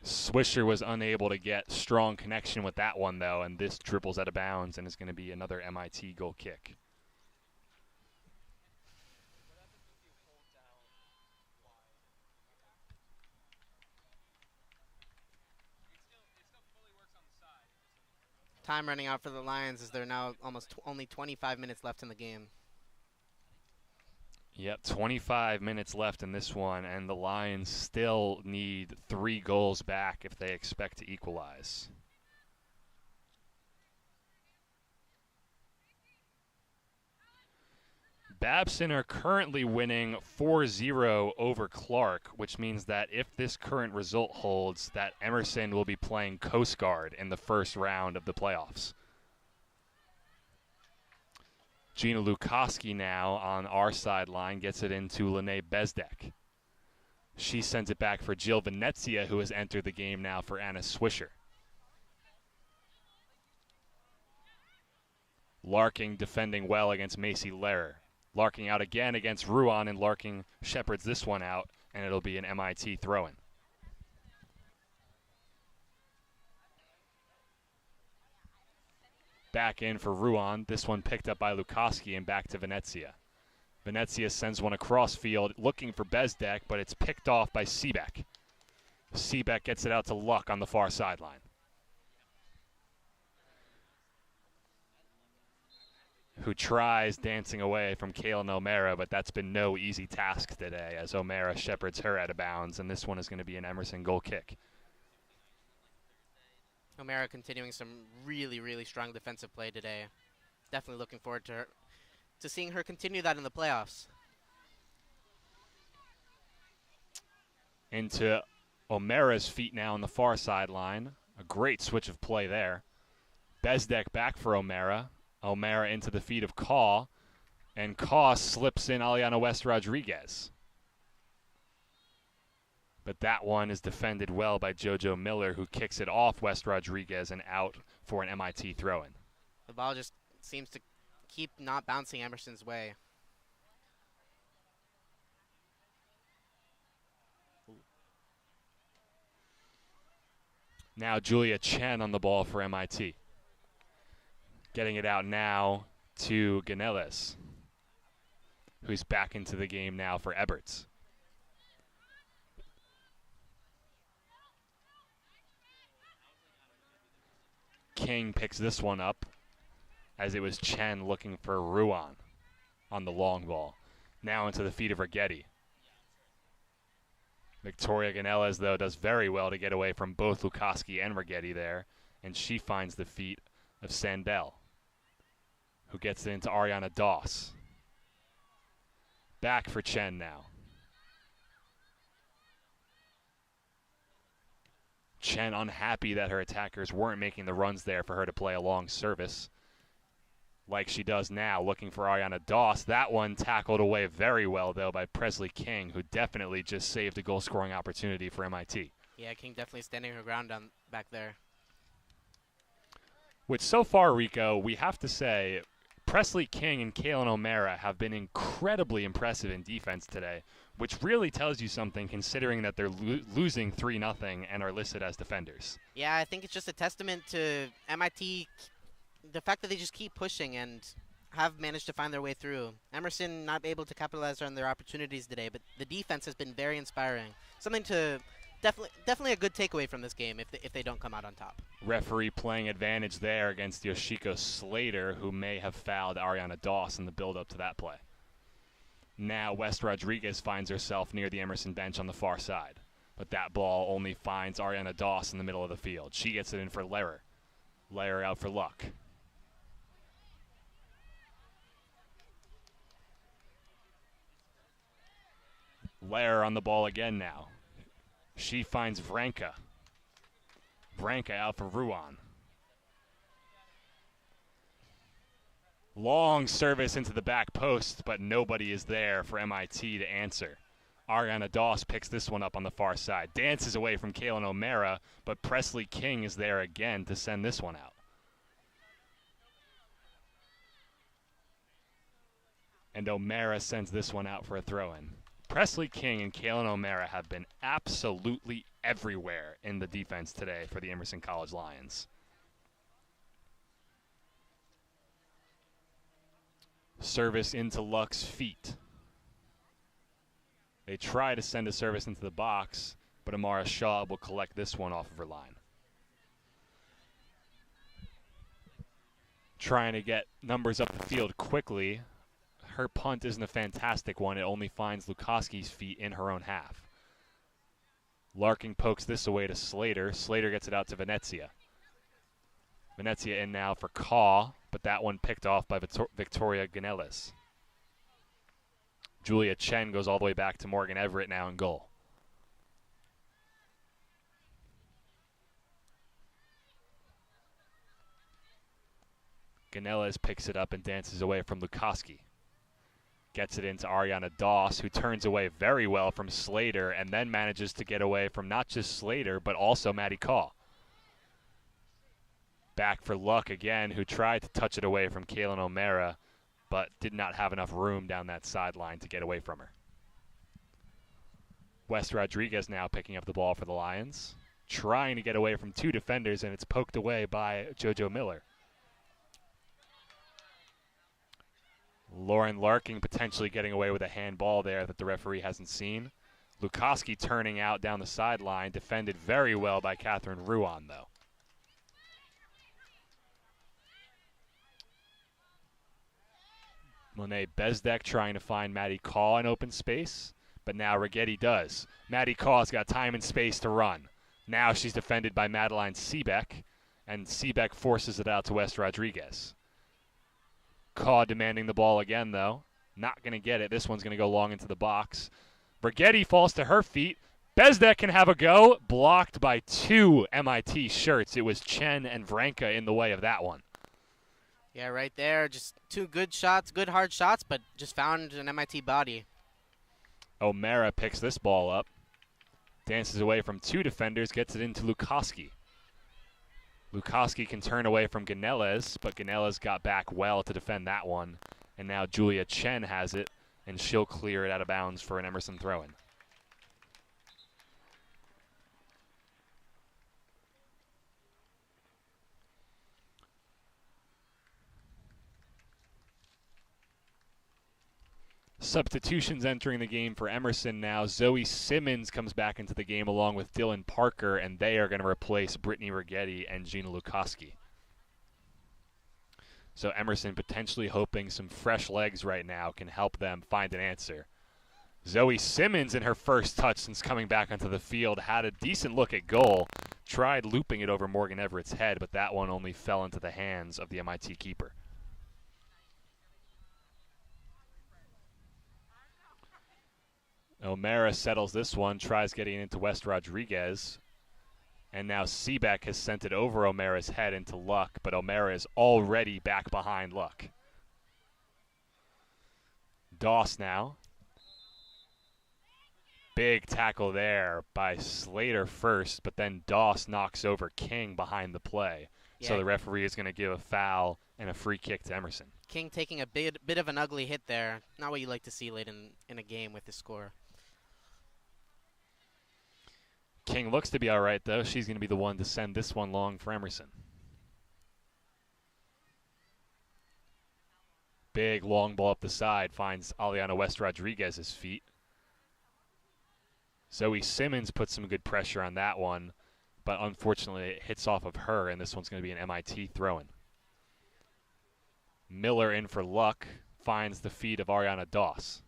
Swisher was unable to get strong connection with that one, though, and this dribbles out of bounds and is going to be another MIT goal kick. Time running out for the Lions as they're now almost only 25 minutes left in the game. Yep, 25 minutes left in this one, and the Lions still need 3 goals back if they expect to equalize. Babson are currently winning 4-0 over Clark, which means that if this current result holds, that Emerson will be playing Coast Guard in the first round of the playoffs. Gina Lukoski now on our sideline gets it into Lene Bezdek. She sends it back for Jill Venezia, who has entered the game now for Anna Swisher. Larking defending well against Macy Lehrer. Larking out again against Ruan, and Larking shepherds this one out, and it'll be an MIT throw-in. Back in for Ruan. This one picked up by Lukoski and back to Venezia. Venezia sends one across field looking for Bezdek, but it's picked off by Seebeck. Seebeck gets it out to Luck on the far sideline, who tries dancing away from Kaylin O'Mara, but that's been no easy task today as O'Mara shepherds her out of bounds, and this one is going to be an Emerson goal kick. O'Mara continuing some really, really strong defensive play today. Definitely looking forward to seeing her continue that in the playoffs. Into O'Mara's feet now on the far sideline. A great switch of play there. Bezdek back for O'Mara. O'Mara into the feet of Kaw, and Kaw slips in Aliana West Rodriguez. But that one is defended well by JoJo Miller, who kicks it off West Rodriguez and out for an MIT throw-in. The ball just seems to keep not bouncing Emerson's way. Now Julia Chen on the ball for MIT. Getting it out now to Ganeles, who's back into the game now for Eberts. King picks this one up as it was Chen looking for Ruan on the long ball. Now into the feet of Rigetti. Victoria Ganeles, though, does very well to get away from both Lukoski and Rigetti there, and she finds the feet of Sandell, who gets it into Ariana Doss. Back for Chen now. Chen unhappy that her attackers weren't making the runs there for her to play a long service, like she does now, looking for Ariana Doss. That one tackled away very well, though, by Presley King, who definitely just saved a goal-scoring opportunity for MIT. Yeah, King definitely standing her ground back there. Which so far, Rico, we have to say, Presley King and Kalen O'Mara have been incredibly impressive in defense today, which really tells you something considering that they're losing 3-0 and are listed as defenders. Yeah, I think it's just a testament to MIT, the fact that they just keep pushing and have managed to find their way through. Emerson not able to capitalize on their opportunities today, but the defense has been very inspiring. Something to definitely a good takeaway from this game if they don't come out on top. Referee playing advantage there against Yoshiko Slater, who may have fouled Ariana Doss in the build-up to that play. Now West Rodriguez finds herself near the Emerson bench on the far side, but that ball only finds Ariana Doss in the middle of the field. She gets it in for Lehrer. Lehrer out for Luck. Lehrer on the ball again now. She finds Vranka. Vranka out for Huan. Long service into the back post, but nobody is there for MIT to answer. Ariana Doss picks this one up on the far side. Dances away from Kalen O'Mara, but Presley King is there again to send this one out. And O'Mara sends this one out for a throw-in. Presley King and Kalen O'Mara have been absolutely everywhere in the defense today for the Emerson College Lions. Service into Luck's feet. They try to send a service into the box, but Amara Shaw will collect this one off of her line. Trying to get numbers up the field quickly. Her punt isn't a fantastic one. It only finds Lukoski's feet in her own half. Larkin pokes this away to Slater. Slater gets it out to Venezia. Venezia in now for Kaw, but that one picked off by Victoria Ganeles. Julia Chen goes all the way back to Morgan Everett now in goal. Ganeles picks it up and dances away from Lukoski. Gets it into Ariana Doss, who turns away very well from Slater and then manages to get away from not just Slater, but also Maddie Kaw. Back for Luck again, who tried to touch it away from Kalen O'Mara, but did not have enough room down that sideline to get away from her. West Rodriguez now picking up the ball for the Lions, trying to get away from two defenders, and it's poked away by JoJo Miller. Lauren Larkin potentially getting away with a handball there that the referee hasn't seen. Lukoski turning out down the sideline, defended very well by Catherine Huan, though. Monet Bezdek trying to find Maddie Kaw in open space, but now Rigetti does. Maddie Kaw's got time and space to run. Now she's defended by Madeline Seebeck, and Seebeck forces it out to West Rodriguez. Kaw demanding the ball again, though. Not going to get it. This one's going to go long into the box. Rigetti falls to her feet. Bezdek can have a go. Blocked by two MIT shirts. It was Chen and Vranka in the way of that one. Yeah, right there. Just two good shots, good hard shots, but just found an MIT body. O'Mara picks this ball up. Dances away from two defenders. Gets it into Lukoski. Lukoski can turn away from Ganeles, but Ganeles got back well to defend that one. And now Julia Chen has it, and she'll clear it out of bounds for an Emerson throw-in. Substitutions entering the game for Emerson now. Zoe Simmons comes back into the game along with Dylan Parker, and they are going to replace Brittany Rigetti and Gina Lukoski. So Emerson potentially hoping some fresh legs right now can help them find an answer. Zoe Simmons in her first touch since coming back onto the field had a decent look at goal. Tried looping it over Morgan Everett's head, but that one only fell into the hands of the MIT keeper. O'Mara settles this one, tries getting into West Rodriguez. And now Seebeck has sent it over O'Mara's head into Luck, but O'Mara is already back behind Luck. Doss now. Big tackle there by Slater first, but then Doss knocks over King behind the play. Yeah. So the referee is going to give a foul and a free kick to Emerson. King taking a bit of an ugly hit there. Not what you like to see late in a game with the score. King looks to be all right, though. She's going to be the one to send this one long for Emerson. Big long ball up the side finds Aliana West Rodriguez's feet. Zoe Simmons puts some good pressure on that one, but unfortunately it hits off of her, and this one's going to be an MIT throw-in. Miller in for luck, finds the feet of Ariana Doss.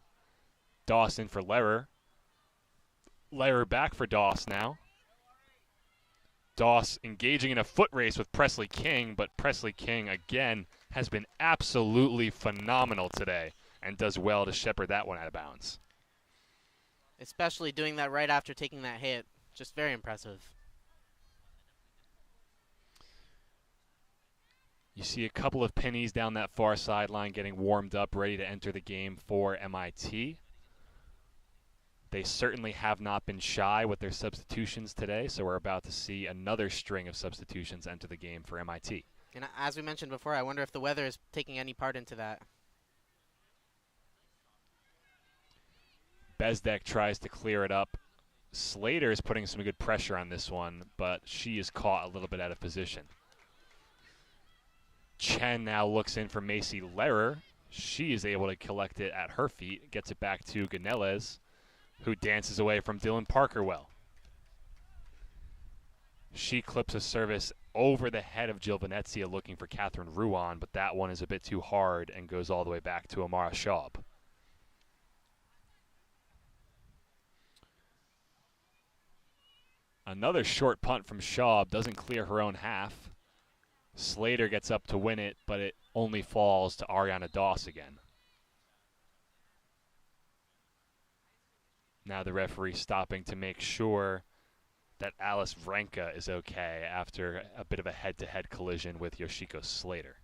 Doss in for Lehrer. Lehrer back for Doss now. Doss engaging in a foot race with Presley King, but Presley King, again, has been absolutely phenomenal today and does well to shepherd that one out of bounds. Especially doing that right after taking that hit. Just very impressive. You see a couple of pennies down that far sideline getting warmed up, ready to enter the game for MIT. They certainly have not been shy with their substitutions today, so we're about to see another string of substitutions enter the game for MIT. And as we mentioned before, I wonder if the weather is taking any part into that. Bezdek tries to clear it up. Slater is putting some good pressure on this one, but she is caught a little bit out of position. Chen now looks in for Macy Lehrer. She is able to collect it at her feet, gets it back to Ganeles, who dances away from Dylan Parker well. She clips a service over the head of Jill Venezia looking for Catherine Ruan, but that one is a bit too hard and goes all the way back to Amara Schaub. Another short punt from Schaub, doesn't clear her own half. Slater gets up to win it, but it only falls to Ariana Doss again. Now the referee stopping to make sure that Alice Vranka is okay after a bit of a head-to-head collision with Yoshiko Slater.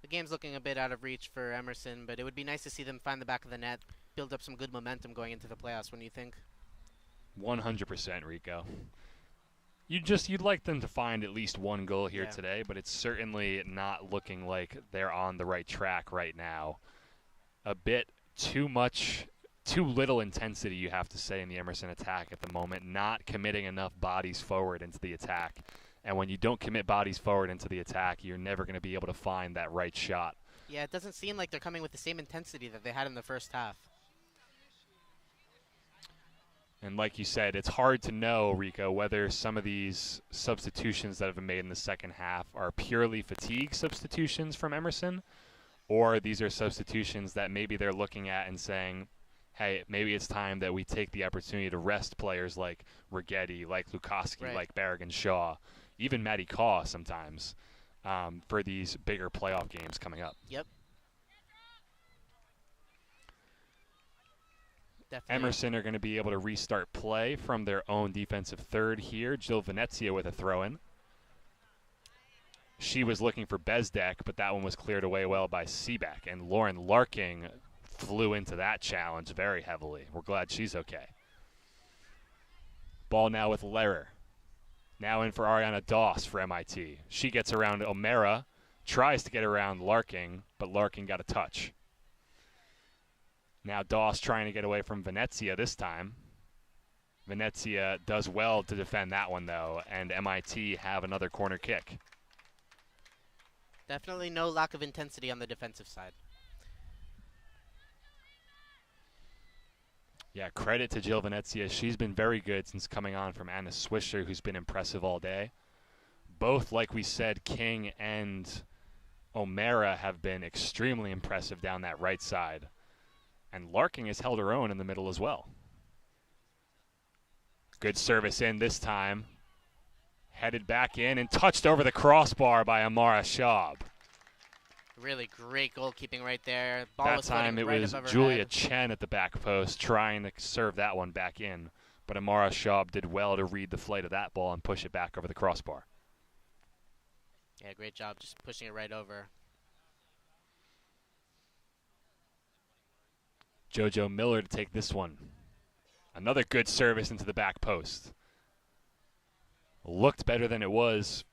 The game's looking a bit out of reach for Emerson, but it would be nice to see them find the back of the net, build up some good momentum going into the playoffs. When you think? 100%, Rico. You'd like them to find at least one goal here today, but it's certainly not looking like they're on the right track right now. A bit too little intensity, you have to say, in the Emerson attack at the moment, not committing enough bodies forward into the attack. And when you don't commit bodies forward into the attack, you're never going to be able to find that right shot. Yeah, it doesn't seem like they're coming with the same intensity that they had in the first half. And like you said, it's hard to know, Rico, whether some of these substitutions that have been made in the second half are purely fatigue substitutions from Emerson, or these are substitutions that maybe they're looking at and saying, hey, maybe it's time that we take the opportunity to rest players like Rigetti, like Lukoski, like Berrigan Shaw, even Maddie Kaw sometimes, for these bigger playoff games coming up. Yep. Definitely. Emerson are going to be able to restart play from their own defensive third here. Jill Venezia with a throw-in. She was looking for Bezdek, but that one was cleared away well by Seebeck. And Lauren Larking flew into that challenge very heavily. We're glad she's okay. Ball now with Lehrer. Now in for Ariana Doss for MIT. She gets around O'Mara, tries to get around Larking, but Larking got a touch. Now Doss trying to get away from Venezia this time. Venezia does well to defend that one, though, and MIT have another corner kick. Definitely no lack of intensity on the defensive side. Yeah, credit to Jill Venezia. She's been very good since coming on from Anna Swisher, who's been impressive all day. Both, like we said, King and O'Mara have been extremely impressive down that right side. And Larking has held her own in the middle as well. Good service in this time. Headed back in and touched over the crossbar by Amara Schaub. Really great goalkeeping right there. Ball That was time it right was above her Julia head. Chen at the back post trying to serve that one back in. But Amara Schaub did well to read the flight of that ball and push it back over the crossbar. Yeah, great job just pushing it right over. JoJo Miller to take this one. Another good service into the back post. Looked better than it was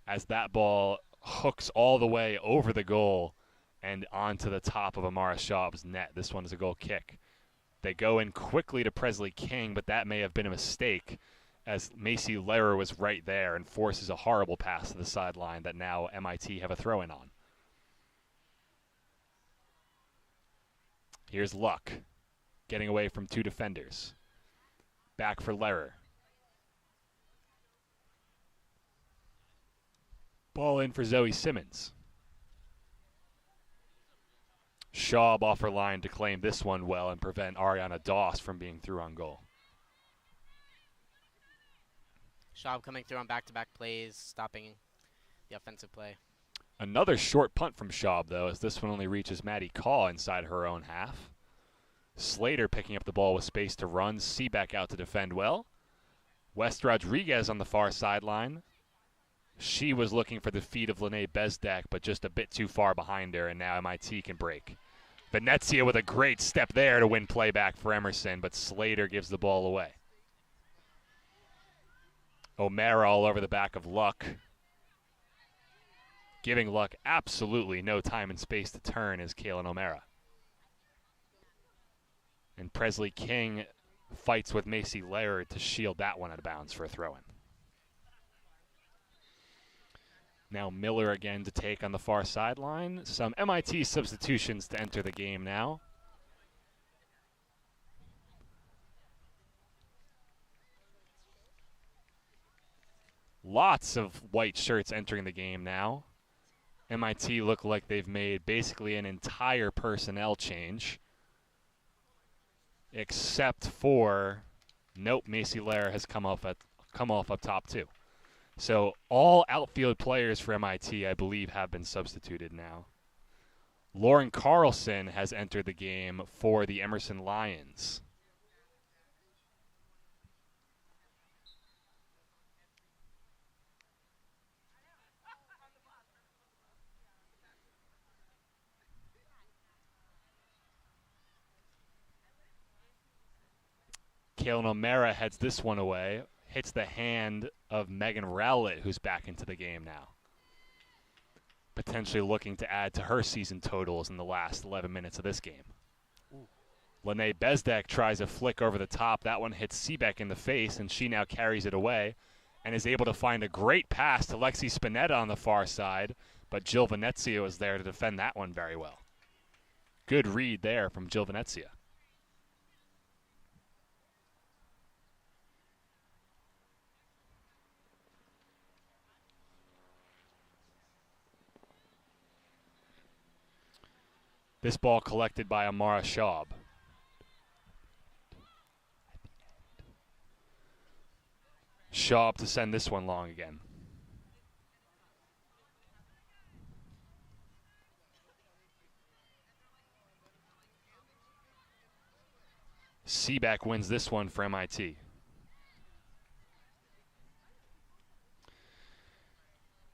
as that ball hooks all the way over the goal and onto the top of Amara Schaub's net. This one is a goal kick. They go in quickly to Presley King, but that may have been a mistake as Macy Lehrer was right there and forces a horrible pass to the sideline that now MIT have a throw-in on. Here's Luck, getting away from two defenders. Back for Lehrer. Ball in for Zoe Simmons. Schaub off her line to claim this one well and prevent Ariana Doss from being through on goal. Schaub coming through on back-to-back plays, stopping the offensive play. Another short punt from Schaub, though, as this one only reaches Maddie Kaw inside her own half. Slater picking up the ball with space to run. Seebeck out to defend well. West Rodriguez on the far sideline. She was looking for the feet of Lene Bezdek, but just a bit too far behind her, and now MIT can break. Venezia with a great step there to win playback for Emerson, but Slater gives the ball away. O'Mara all over the back of Luck. Giving Luck absolutely no time and space to turn is Kaylin O'Mara. And Presley King fights with Macy Lehrer to shield that one out of bounds for a throw-in. Now Miller again to take on the far sideline. Some MIT substitutions to enter the game now. Lots of white shirts entering the game now. MIT look like they've made basically an entire personnel change. Except for, nope, Macy Lehrer has come off up top too. So all outfield players for MIT, I believe, have been substituted now. Lauren Carlson has entered the game for the Emerson Lions. Kaylin O'Mara heads this one away. Hits the hand of Megan Rowlett, who's back into the game now. Potentially looking to add to her season totals in the last 11 minutes of this game. Lene Bezdek tries a flick over the top. That one hits Seebeck in the face, and she now carries it away and is able to find a great pass to Lexi Spinetta on the far side, but Jill Venezia was there to defend that one very well. Good read there from Jill Venezia. This ball collected by Amara Schaub. Schaub to send this one long again. Seebeck wins this one for MIT.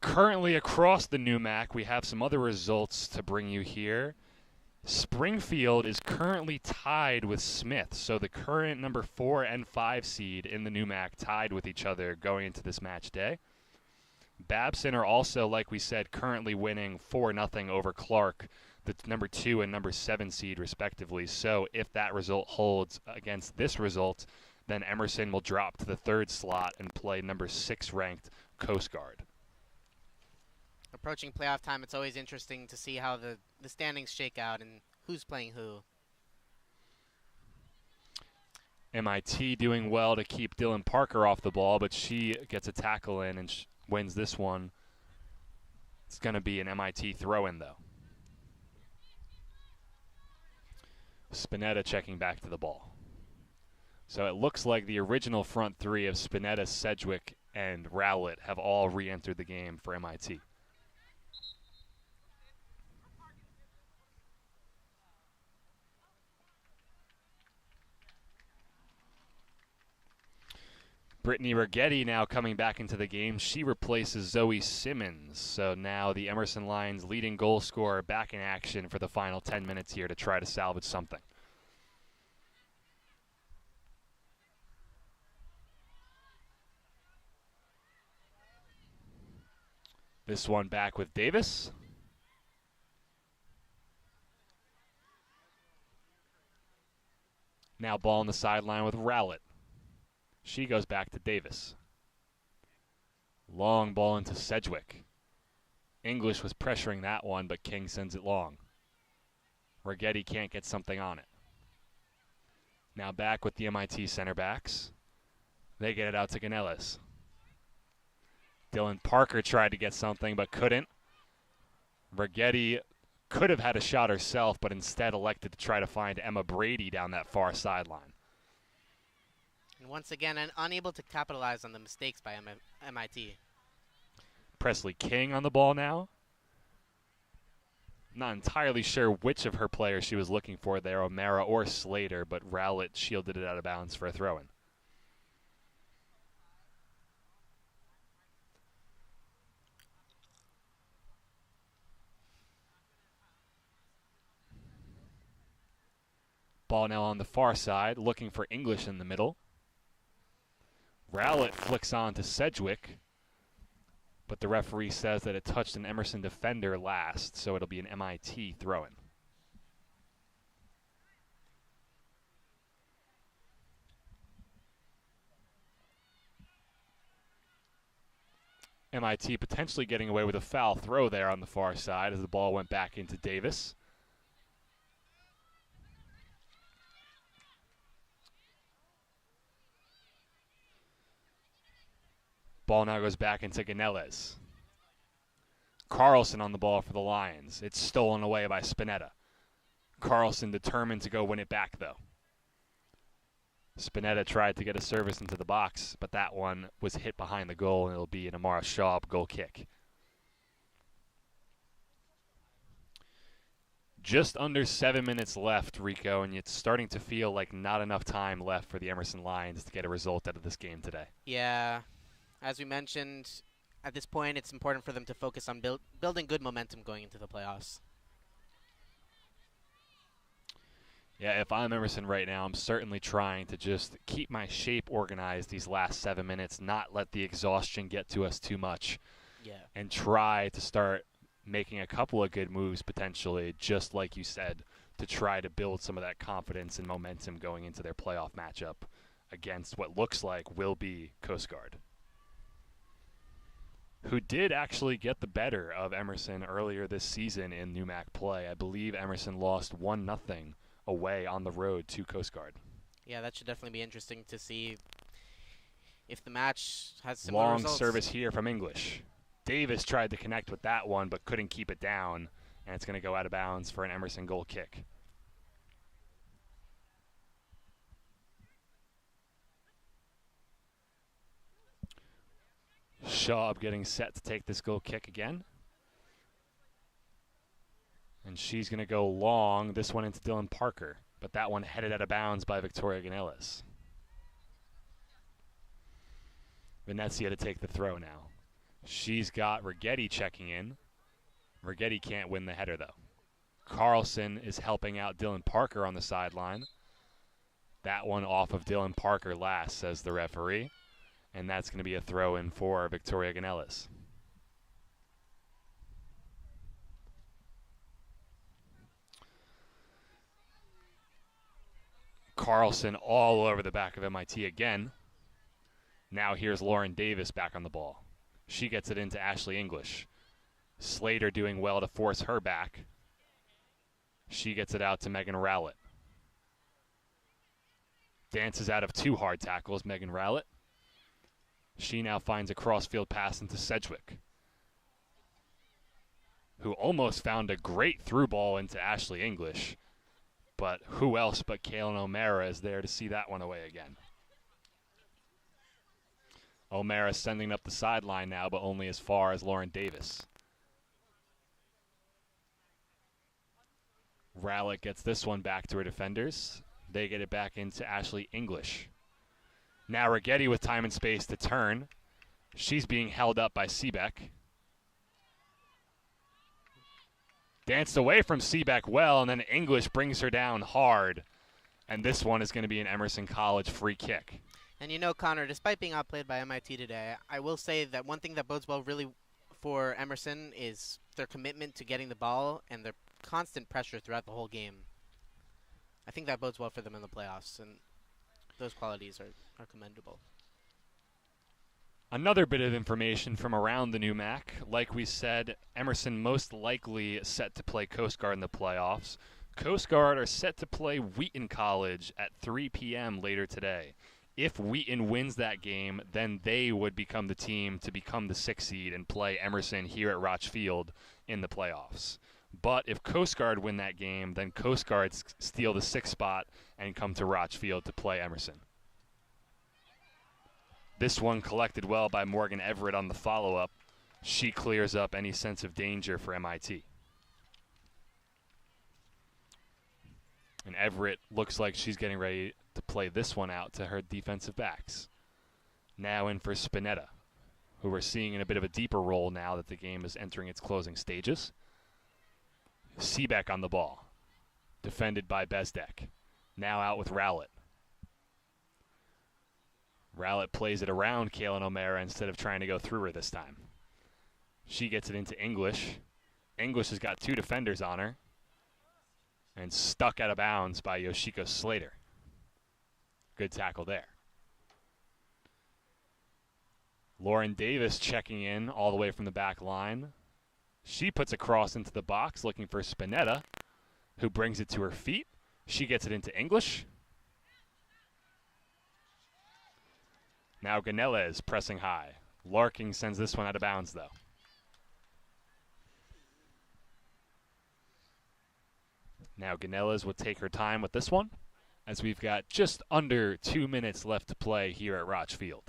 Currently across the NEWMAC, we have some other results to bring you here. Springfield is currently tied with Smith, so the current number 4 and 5 seed in the NEWMAC tied with each other going into this match day. Babson are also, like we said, currently winning 4-0 over Clark, the number 2 and number 7 seed respectively. So if that result holds against this result, then Emerson will drop to the 3rd slot and play number 6 ranked Coast Guard. Approaching playoff time, it's always interesting to see how the standings shake out and who's playing who. MIT doing well to keep Dylan Parker off the ball, but she gets a tackle in and wins this one. It's going to be an MIT throw-in, though. Spinetta checking back to the ball. So it looks like the original front three of Spinetta, Sedgwick, and Rowlett have all re-entered the game for MIT. Brittany Rigetti now coming back into the game. She replaces Zoe Simmons. So now the Emerson Lions leading goal scorer back in action for the final 10 minutes here to try to salvage something. This one back with Davis. Now ball on the sideline with Rowlett. She goes back to Davis. Long ball into Sedgwick. English was pressuring that one, but King sends it long. Rigetti can't get something on it. Now back with the MIT center backs. They get it out to Ganellas. Dylan Parker tried to get something, but couldn't. Rigetti could have had a shot herself, but instead elected to try to find Emma Brady down that far sideline. And once again, unable to capitalize on the mistakes by MIT. Presley King on the ball now. Not entirely sure which of her players she was looking for there, O'Mara or Slater, but Rowlett shielded it out of bounds for a throw-in. Ball now on the far side, looking for English in the middle. Rowlett flicks on to Sedgwick, but the referee says that it touched an Emerson defender last, so it'll be an MIT throw-in. MIT potentially getting away with a foul throw there on the far side as the ball went back into Davis. Ball now goes back into Ganellas. Carlson on the ball for the Lions. It's stolen away by Spinetta. Carlson determined to go win it back, though. Spinetta tried to get a service into the box, but that one was hit behind the goal, and it'll be an Amara Schaub goal kick. Just under 7 minutes left, Rico, and it's starting to feel like not enough time left for the Emerson Lions to get a result out of this game today. Yeah. As we mentioned, at this point, it's important for them to focus on building good momentum going into the playoffs. Yeah, if I'm Emerson right now, I'm certainly trying to just keep my shape organized these last 7 minutes, not let the exhaustion get to us too much. Yeah. And try to start making a couple of good moves potentially, just like you said, to try to build some of that confidence and momentum going into their playoff matchup against what looks like will be Coast Guard, who did actually get the better of Emerson earlier this season in NEWMAC play. I believe Emerson lost 1-0 away on the road to Coast Guard. Yeah, that should definitely be interesting to see if the match has similar Long results. service here from English. Davis tried to connect with that one, but couldn't keep it down, and it's going to go out of bounds for an Emerson goal kick. Schaub getting set to take this goal kick again. And she's going to go long, this one into Dylan Parker, but that one headed out of bounds by Victoria Ganellas. Venezia to take the throw now. She's got Rigetti checking in. Rigetti can't win the header, though. Carlson is helping out Dylan Parker on the sideline. That one off of Dylan Parker last, says the referee. And that's going to be a throw-in for Victoria Ganellas. Carlson all over the back of MIT again. Now here's Lauren Davis back on the ball. She gets it into Ashley English. Slater doing well to force her back. She gets it out to Megan Rowlett. Dances out of 2 hard tackles, Megan Rowlett. She now finds a cross-field pass into Sedgwick, who almost found a great through ball into Ashley English. But who else but Kaylin O'Mara is there to see that one away again? O'Mara sending up the sideline now, but only as far as Lauren Davis. Rowlett gets this one back to her defenders. They get it back into Ashley English. Now Rigetti with time and space to turn. She's being held up by Seebeck. Danced away from Seebeck well, and then English brings her down hard. And this one is going to be an Emerson College free kick. And you know, Connor, despite being outplayed by MIT today, I will say that one thing that bodes well really for Emerson is their commitment to getting the ball and their constant pressure throughout the whole game. I think that bodes well for them in the playoffs, and those qualities are commendable. Another bit of information from around the NEWMAC. Like we said, Emerson most likely set to play Coast Guard in the playoffs. Coast Guard are set to play Wheaton College at 3 p.m. later today. If Wheaton wins that game, then they would become the team to become the 6th seed and play Emerson here at Rotch Field in the playoffs. But if Coast Guard win that game, then Coast Guard steal the 6th spot and come to Rotch Field to play Emerson. This one collected well by Morgan Everett on the follow-up. She clears up any sense of danger for MIT. And Everett looks like she's getting ready to play this one out to her defensive backs. Now in for Spinetta, who we're seeing in a bit of a deeper role now that the game is entering its closing stages. Seebeck on the ball, defended by Bezdek. Now out with Rowlett. Rowlett plays it around Kaylin O'Mara instead of trying to go through her this time. She gets it into English. English has got 2 defenders on her. And stuck out of bounds by Yoshiko Slater. Good tackle there. Lauren Davis checking in all the way from the back line. She puts a cross into the box looking for Spinetta, who brings it to her feet. She gets it into English. Now Ganelez pressing high. Larking sends this one out of bounds, though. Now Ganelez will take her time with this one, as we've got just under 2 minutes left to play here at Rotch Field.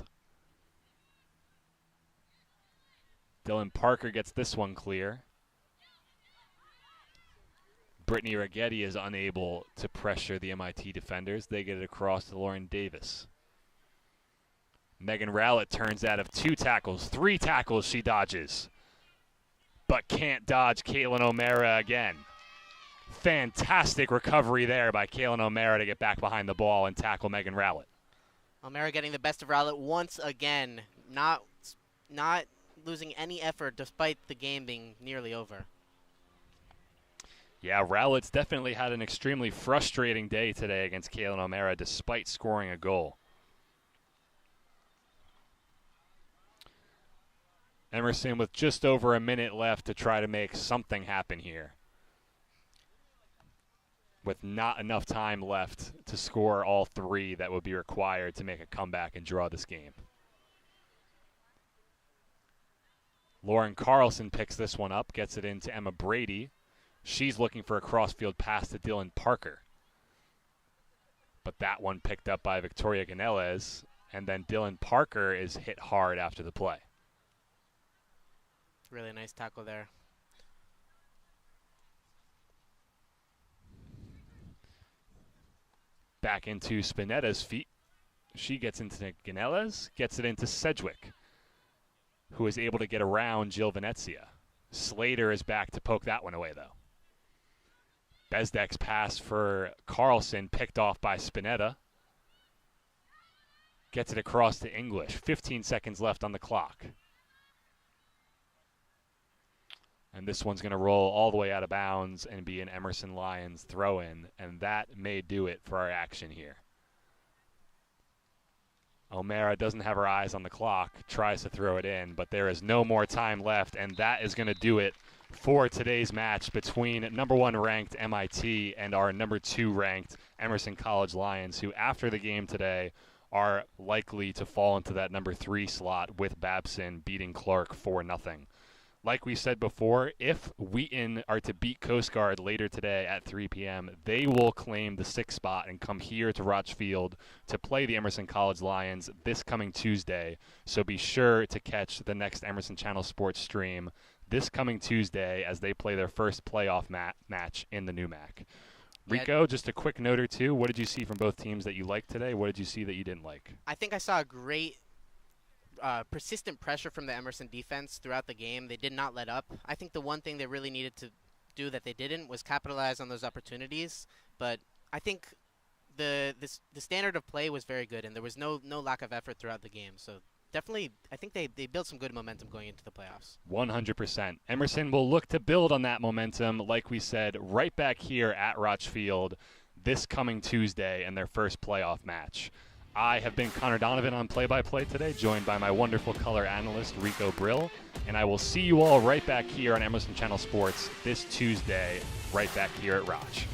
Dylan Parker gets this one clear. Brittany Rigetti is unable to pressure the MIT defenders. They get it across to Lauren Davis. Megan Rowlett turns out of 2 tackles. 3 tackles she dodges, but can't dodge Kaylin O'Mara again. Fantastic recovery there by Kaylin O'Mara to get back behind the ball and tackle Megan Rowlett. O'Mara getting the best of Rowlett once again, not losing any effort despite the game being nearly over. Yeah, Rowlett's definitely had an extremely frustrating day today against Kaylin O'Mara despite scoring a goal. Emerson with just over a minute left to try to make something happen here, with not enough time left to score all 3 that would be required to make a comeback and draw this game. Lauren Carlson picks this one up, gets it into Emma Brady. She's looking for a crossfield pass to Dylan Parker. But that one picked up by Victoria Ganelez, and then Dylan Parker is hit hard after the play. Really nice tackle there. Back into Spinetta's feet. She gets into Ganelez, gets it into Sedgwick, who is able to get around Jill Venezia. Slater is back to poke that one away, though. Bezdek's pass for Carlson picked off by Spinetta. Gets it across to English. 15 seconds left on the clock. And this one's going to roll all the way out of bounds and be an Emerson Lions throw-in, and that may do it for our action here. O'Mara doesn't have her eyes on the clock, tries to throw it in, but there is no more time left, and that is going to do it for today's match between number 1 ranked MIT and our number 2 ranked Emerson College Lions, who after the game today are likely to fall into that number 3 slot with Babson beating Clark 4-0. Like we said before, if Wheaton are to beat Coast Guard later today at 3 p.m., they will claim the 6th spot and come here to Rotch Field to play the Emerson College Lions this coming Tuesday. So be sure to catch the next Emerson Channel Sports stream this coming Tuesday as they play their first playoff match in the NEWMAC. Rico, just a quick note or two. What did you see from both teams that you liked today? What did you see that you didn't like? I think I saw a great persistent pressure from the Emerson defense throughout the game. They did not let up. I think the one thing they really needed to do that they didn't was capitalize on those opportunities. But I think the standard of play was very good, and there was no lack of effort throughout the game. So definitely, I think they built some good momentum going into the playoffs. 100%. Emerson will look to build on that momentum, like we said, right back here at Rotch Field this coming Tuesday in their first playoff match. I have been Connor Donovan on play-by-play today, joined by my wonderful color analyst, Rico Brill, and I will see you all right back here on Emerson Channel Sports this Tuesday, right back here at Rotch.